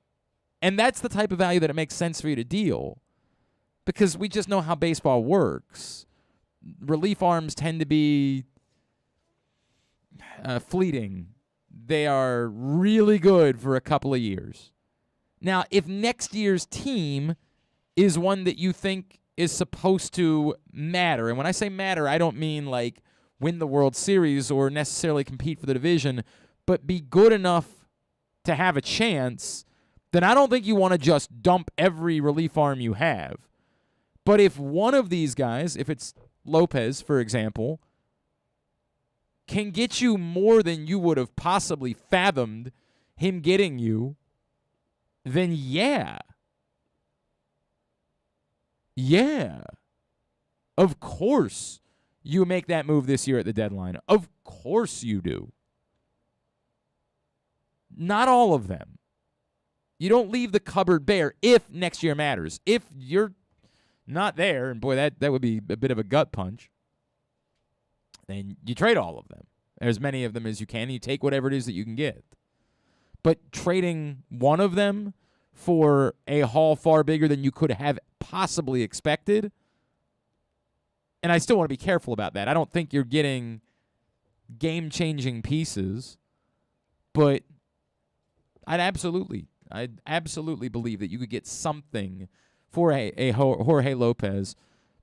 And that's the type of value that it makes sense for you to deal, because we just know how baseball works. Relief arms tend to be fleeting. They are really good for a couple of years. Now, if next year's team is one that you think is supposed to matter, and when I say matter, I don't mean like win the World Series or necessarily compete for the division, but be good enough to have a chance, then I don't think you want to just dump every relief arm you have. But if one of these guys, if it's Lopez, for example, can get you more than you would have possibly fathomed him getting you, then yeah. Yeah. Of course you make that move this year at the deadline. Of course you do. Not all of them. You don't leave the cupboard bare if next year matters. If you're not there, and boy, that would be a bit of a gut punch, then you trade all of them. As many of them as you can. You take whatever it is that you can get. But trading one of them for a haul far bigger than you could have possibly expected, and I still want to be careful about that. I don't think you're getting game-changing pieces, but I'd absolutely believe that you could get something for a Jorge Lopez,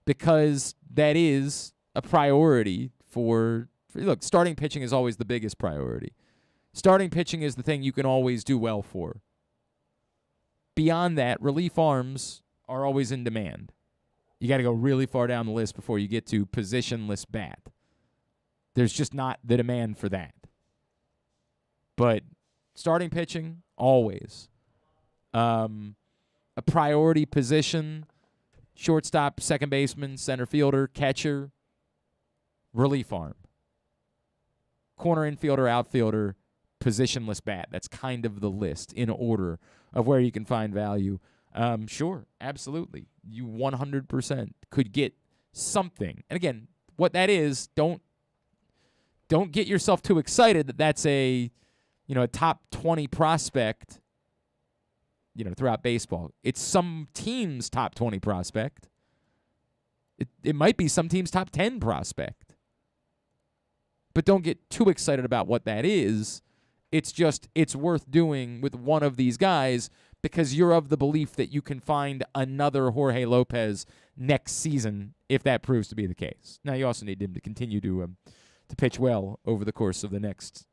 because that is a priority for look, starting pitching is always the biggest priority. Starting pitching is the thing you can always do well for. Beyond that, relief arms are always in demand. You got to go really far down the list before you get to positionless bat. There's just not the demand for that. But starting pitching, always. A priority position, shortstop, second baseman, center fielder, catcher, relief arm. Corner infielder, outfielder, positionless bat. That's kind of the list in order of where you can find value. Sure, absolutely. You 100% could get something. And again, what that is, don't get yourself too excited that that's a top 20 prospect, throughout baseball. It's some team's top 20 prospect. It might be some team's top 10 prospect. But don't get too excited about what that is. It's just, it's worth doing with one of these guys because you're of the belief that you can find another Jorge Lopez next season if that proves to be the case. Now, you also need him to continue to pitch well over the course of the next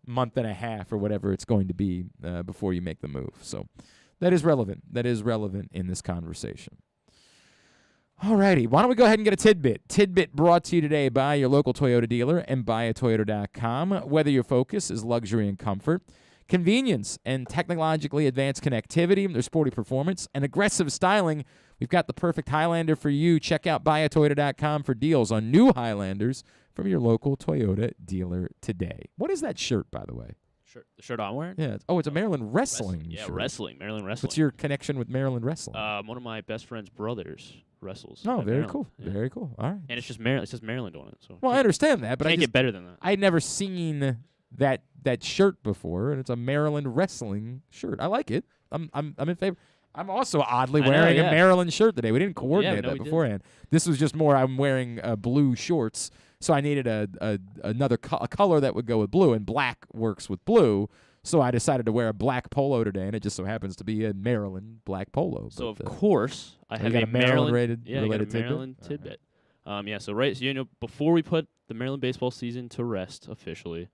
month and a half or whatever it's going to be before you make the move. So that is relevant. That is relevant in this conversation. All righty. Why don't we go ahead and get a tidbit? Tidbit brought to you today by your local Toyota dealer and buyatoyota.com. Whether your focus is luxury and comfort, convenience and technologically advanced connectivity, their sporty performance, and aggressive styling, we've got the perfect Highlander for you. Check out buyatoyota.com for deals on new Highlanders from your local Toyota dealer today. What is that shirt, by the way? The shirt I'm wearing? Yeah. It's a Maryland wrestling shirt. Maryland wrestling. What's your connection with Maryland wrestling? One of my best friend's brothers wrestles. Oh, very Maryland. cool. Yeah. Very cool. All right. And it's just Maryland. It says Maryland on it. So well, I understand that, but can't get better than that. I'd never seen that shirt before, and it's a Maryland wrestling shirt. I like it. I'm in favor. I'm also oddly wearing a Maryland shirt today. We didn't coordinate that beforehand. This was just more I'm wearing blue shorts, so I needed another color that would go with blue, and black works with blue. So I decided to wear a black polo today, and it just so happens to be a Maryland black polo. So of course I have a Maryland related tidbit. So before we put the Maryland baseball season to rest officially,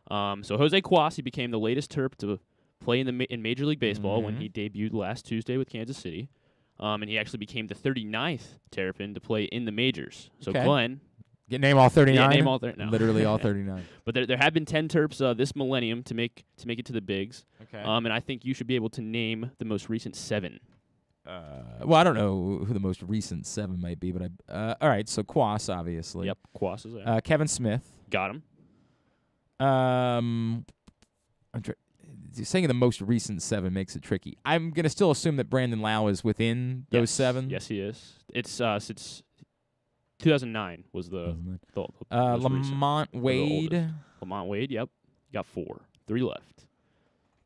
so Jose Cuas, he became the latest Terp to play in Major League Baseball when he debuted last Tuesday with Kansas City, and he actually became the 39th Terrapin to play in the majors. So Glenn. Name all 39? Yeah, name all 39. No. Literally all 39. But there have been 10 Terps this millennium to make it to the bigs. Okay. And I think you should be able to name the most recent 7. Well, I don't know who the most recent 7 might be, but all right, so Cuas, obviously. Yep, Cuas is there. Kevin Smith. Got him. Saying the most recent 7 makes it tricky. I'm going to still assume that Brandon Lau is within those 7. Yes, he is. It's 2009 was the Lamont Wade. Lamont Wade, yep. Got 4. 3 left.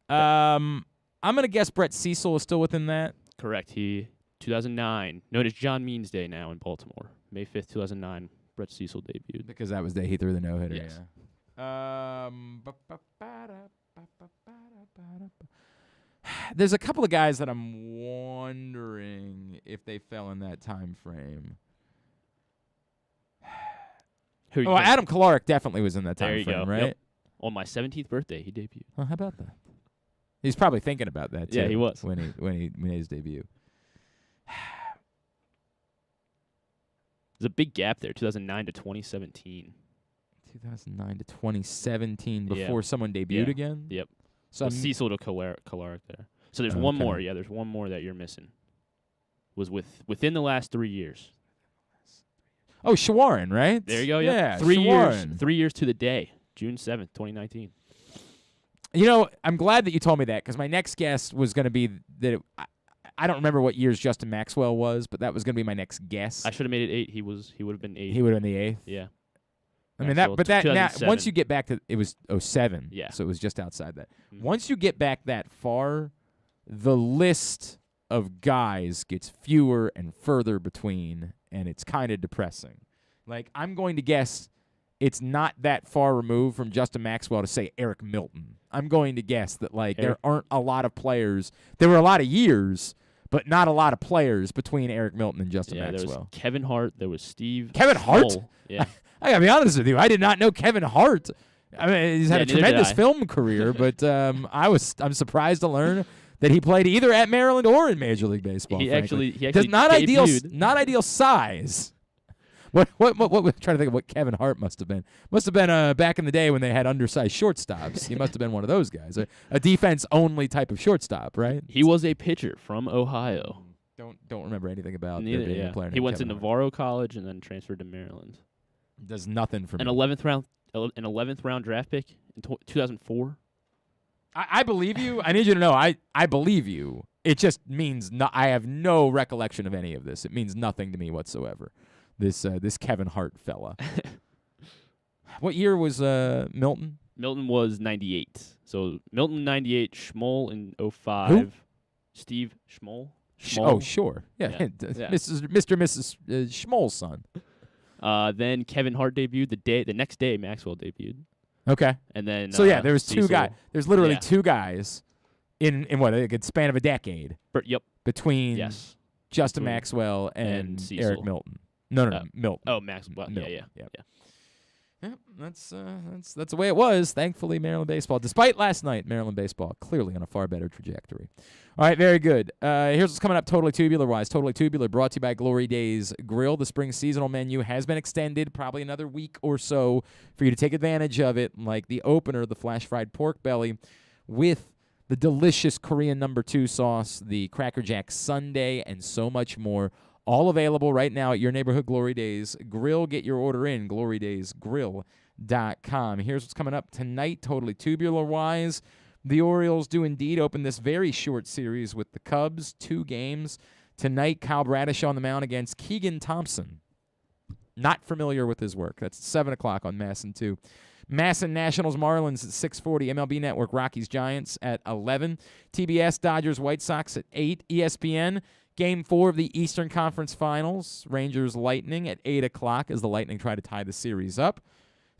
I'm going to guess Brett Cecil is still within that. Correct. 2009. Known as John Means Day now in Baltimore. May 5th, 2009, Brett Cecil debuted. Because that was the day he threw the no-hitter, yes. Yeah. There's a couple of guys that I'm wondering if they fell in that time frame. Who you Oh, think? Adam Kolarek definitely was in that There time you frame, go. right? Yep. On my 17th birthday, he debuted. Oh, how about that? He's probably thinking about that too. Yeah, he was. when he made his debut. There's a big gap there, 2009 to 2017. 2009 to 2017 Yeah. before someone debuted Yeah. again. Yep. So So Cecil to Kolarek there. So there's one more. Yeah, there's one more that you're missing. Was within the last 3 years. Oh, Shawarin, right? There you go. Yep. Yeah, 3 years. Shawarin. 3 years to the day, June 7th, 2019. You know, I'm glad that you told me that because my next guess was going to be that I don't remember what years Justin Maxwell was, but that was going to be my next guess. I should have made it 8. He would have been 8. He would have been the 8th. Yeah. I mean Maxwell, that, but that now 2007. once you get back to it was 07. Yeah. So it was just outside that. Mhm. Once you get back that far, the list of guys gets fewer and further between, and it's kind of depressing. Like I'm going to guess it's not that far removed from Justin Maxwell to say Eric Milton. I'm going to guess that there aren't a lot of players. There were a lot of years, but not a lot of players between Eric Milton and Justin There Maxwell. was Kevin Hart. There was Steve. Kevin Hart? Schmoll. Yeah. I gotta be honest with you. I did not know Kevin Hart. I mean, he's had a neither did tremendous I. film career, but I'm surprisid to learn that he played either at Maryland or in Major League Baseball. He frankly. actually Does not debuted. not ideal size. What we're trying to think of what Kevin Hart must have been. Must have been back in the day when they had undersized shortstops. He must have been one of those guys, a defense only type of shortstop, right? He was a pitcher from Ohio. Don't remember anything about Neither, there being yeah. a player He named went Kevin to Hart. Navarro College and then transferred to Maryland. Does nothing for An me. 11th round draft pick in 2004. I believe you. I need you to know I believe you. It just means I have no recollection of any of this. It means nothing to me whatsoever. This Kevin Hart fella. What year was Milton? Milton was 98. So Milton 98, Schmoll in 05. Who? Steve Schmoll. Oh, sure. Yeah. Yeah. Mr. and Mrs. Schmoll's son. Then Kevin Hart debuted the next day. Maxwell debuted. Okay. And then So yeah, there was two Cecil. guys. There's literally Yeah. two guys in what a good span of a decade Yep. between Yes. Justin Between- Maxwell and Cecil. Eric Milton. No, Milton. Oh, Maxwell. Milton. Yeah. Yeah, that's the way it was. Thankfully, Maryland baseball, despite last night, Maryland baseball clearly on a far better trajectory. All right, very good. Here's what's coming up totally tubular-wise. Totally Tubular brought to you by Glory Days Grill. The spring seasonal menu has been extended, probably another week or so for you to take advantage of it, like the opener, the flash-fried pork belly with the delicious Korean No. 2 sauce, the Cracker Jack sundae, and so much more. All available right now at your neighborhood Glory Days Grill. Get your order in, glorydaysgrill.com. Here's what's coming up tonight, totally tubular-wise. The Orioles do indeed open this very short series with the Cubs, 2 games. Tonight, Kyle Bradish on the mound against Keegan Thompson. Not familiar with his work. That's 7 o'clock on Masson 2. Masson Nationals Marlins at 6:40. MLB Network Rockies Giants at 11. TBS Dodgers White Sox at 8. ESPN Game 4 of the Eastern Conference Finals. Rangers Lightning at 8 o'clock as the Lightning try to tie the series up.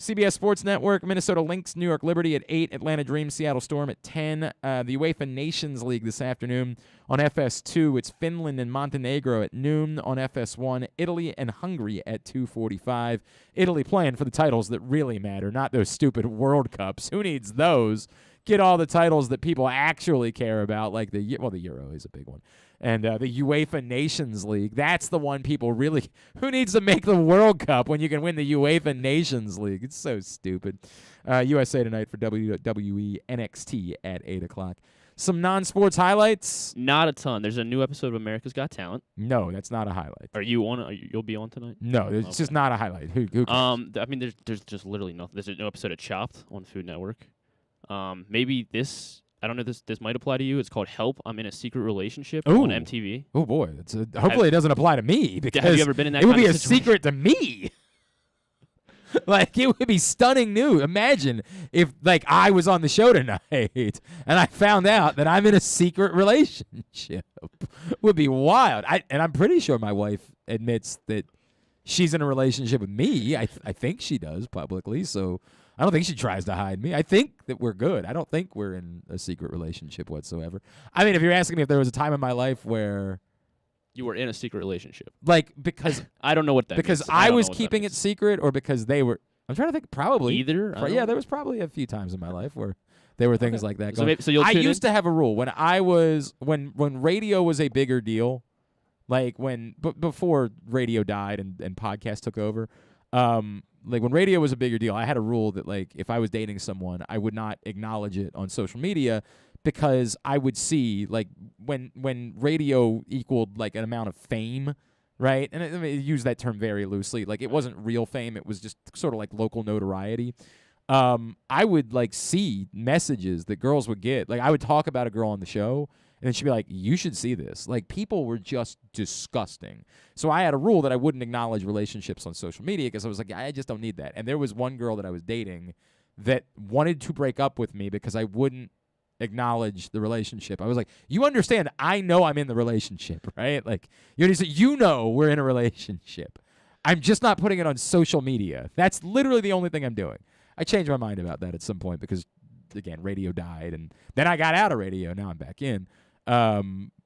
CBS Sports Network, Minnesota Lynx, New York Liberty at 8, Atlanta Dream, Seattle Storm at 10. The UEFA Nations League this afternoon on FS2. It's Finland and Montenegro at noon on FS1. Italy and Hungary at 2:45. Italy playing for the titles that really matter, not those stupid World Cups. Who needs those? Get all the titles that people actually care about, like the Euro is a big one. And the UEFA Nations League, that's the one people really... Who needs to make the World Cup when you can win the UEFA Nations League? It's so stupid. USA Tonight for WWE NXT at 8 o'clock. Some non-sports highlights? Not a ton. There's a new episode of America's Got Talent. No, that's not a highlight. Are you on? You'll be on tonight? No, it's just not a highlight. Who cares? I mean, there's just literally nothing. There's a new episode of Chopped on Food Network. Maybe this... I don't know if this might apply to you. It's called Help, I'm in a Secret Relationship on MTV. Oh, boy. Hopefully it doesn't apply to me because have you ever been in that it would kind be of a situation? secret to me. Like, it would be stunning news. Imagine if, like, I was on the show tonight and I found out that I'm in a secret relationship. Would be wild. And I'm pretty sure my wife admits that she's in a relationship with me. I think she does publicly, so... I don't think she tries to hide me. I think that we're good. I don't think we're in a secret relationship whatsoever. I mean, if you're asking me if there was a time in my life where, You were in a secret relationship. Like, because I don't know what that because means. I was keeping it secret, or because they were. I'm trying to think. Probably either. Yeah, there was probably a few times in my life where there were things like that. So, Going. so you'll I tune used to have a rule when I was when radio was a bigger deal, like before radio died and podcasts took over. Like when radio was a bigger deal, I had a rule that like if I was dating someone, I would not acknowledge it on social media because I would see like when radio equaled like an amount of fame, right? And I use that term very loosely. Like it wasn't real fame; it was just sort of like local notoriety. I would like see messages that girls would get. Like I would talk about a girl on the show, and then she'd be like, "You should see this." Like people were just disgusting. So I had a rule that I wouldn't acknowledge relationships on social media because I was like, I just don't need that. And there was one girl that I was dating that wanted to break up with me because I wouldn't acknowledge the relationship. I was like, you understand, I know I'm in the relationship, right? Like you know we're in a relationship. I'm just not putting it on social media. That's literally the only thing I'm doing. I changed my mind about that at some point because, again, radio died, and then I got out of radio. Now I'm back in.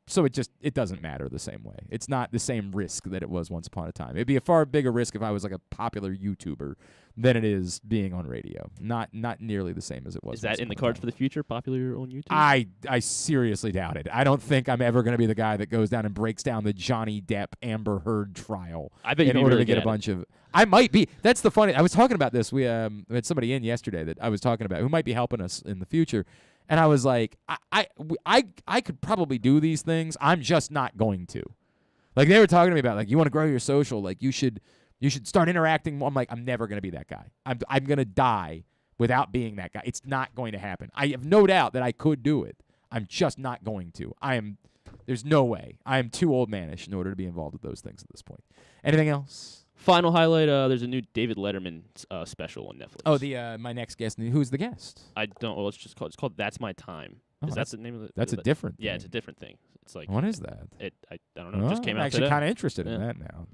So it doesn't matter the same way. It's not the same risk that it was once upon a time. It'd be a far bigger risk if I was like a popular YouTuber than it is being on radio. Not nearly the same as it was. Is that in the cards for the future, popular on YouTube? I seriously doubt it. I don't think I'm ever going to be the guy that goes down and breaks down the Johnny Depp Amber Heard trial. I bet in order to get a bunch of. I might be. That's the funny. I was talking about this. We had somebody in yesterday that I was talking about who might be helping us in the future. And I was like, I could probably do these things. I'm just not going to. Like they were talking to me about like, you want to grow your social, like you should start interacting more. I'm like, I'm never going to be that guy. I'm going to die without being that guy. It's not going to happen. I have no doubt that I could do it. I'm just not going to. There's no way. I am too old manish in order to be involved with those things at this point. Anything else? Final highlight, there's a new David Letterman special on Netflix. Oh, my next guest. Who's the guest? I don't. Well, it's called That's My Time. Oh, Is that the name of it? That's a different thing. Yeah, it's a different thing. It's like what is that? I don't know. It just came out I'm actually kind of interested in that now.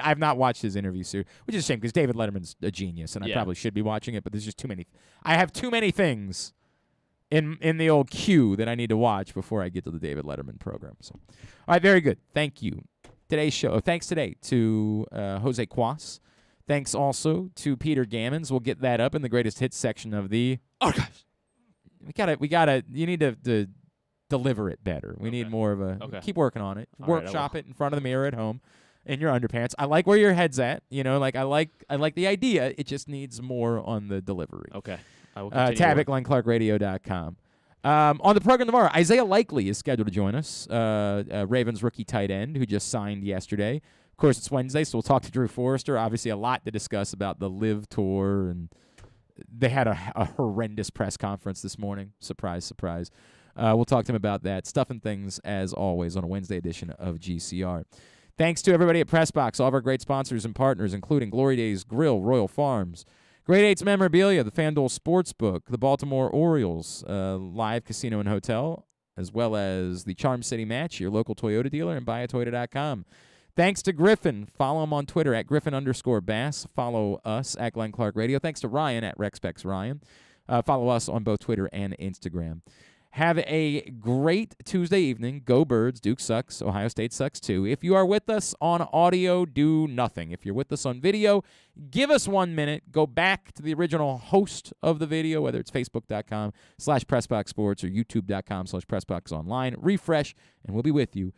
I've not watched his interview series, which is a shame because David Letterman's a genius, and I probably should be watching it, but there's just too many. I have too many things in the old queue that I need to watch before I get to the David Letterman program. So, all right, very good. Thank you. Today's show. Thanks today to Jose Cuas. Thanks also to Peter Gammons. We'll get that up in the greatest hits section of the archives. We gotta. You need to deliver it better. We need more of a. Okay. Keep working on it. All right, Workshop it in front of the mirror at home, in your underpants. I like where your head's at. Like I like the idea. It just needs more on the delivery. Okay. I will Tab at GlennClarkRadio.com. On the program tomorrow, Isaiah Likely is scheduled to join us. Ravens rookie tight end who just signed yesterday. Of course, it's Wednesday, so we'll talk to Drew Forrester. Obviously, a lot to discuss about the Live Tour, and they had a horrendous press conference this morning. Surprise, surprise. We'll talk to him about that. Stuff and things, as always, on a Wednesday edition of GCR. Thanks to everybody at PressBox, all of our great sponsors and partners, including Glory Days Grill, Royal Farms, Grade 8's Memorabilia, the FanDuel Sportsbook, the Baltimore Orioles live casino and hotel, as well as the Charm City Match, your local Toyota dealer, and buyatoyota.com. Thanks to Griffin. Follow him on Twitter at Griffin_Bass. Follow us at Glenn Clark Radio. Thanks to Ryan at RexPexRyan. Follow us on both Twitter and Instagram. Have a great Tuesday evening. Go Birds. Duke sucks. Ohio State sucks too. If you are with us on audio, do nothing. If you're with us on video, give us 1 minute. Go back to the original host of the video, whether it's Facebook.com/PressBoxSports or YouTube.com/PressBoxOnline. Refresh, and we'll be with you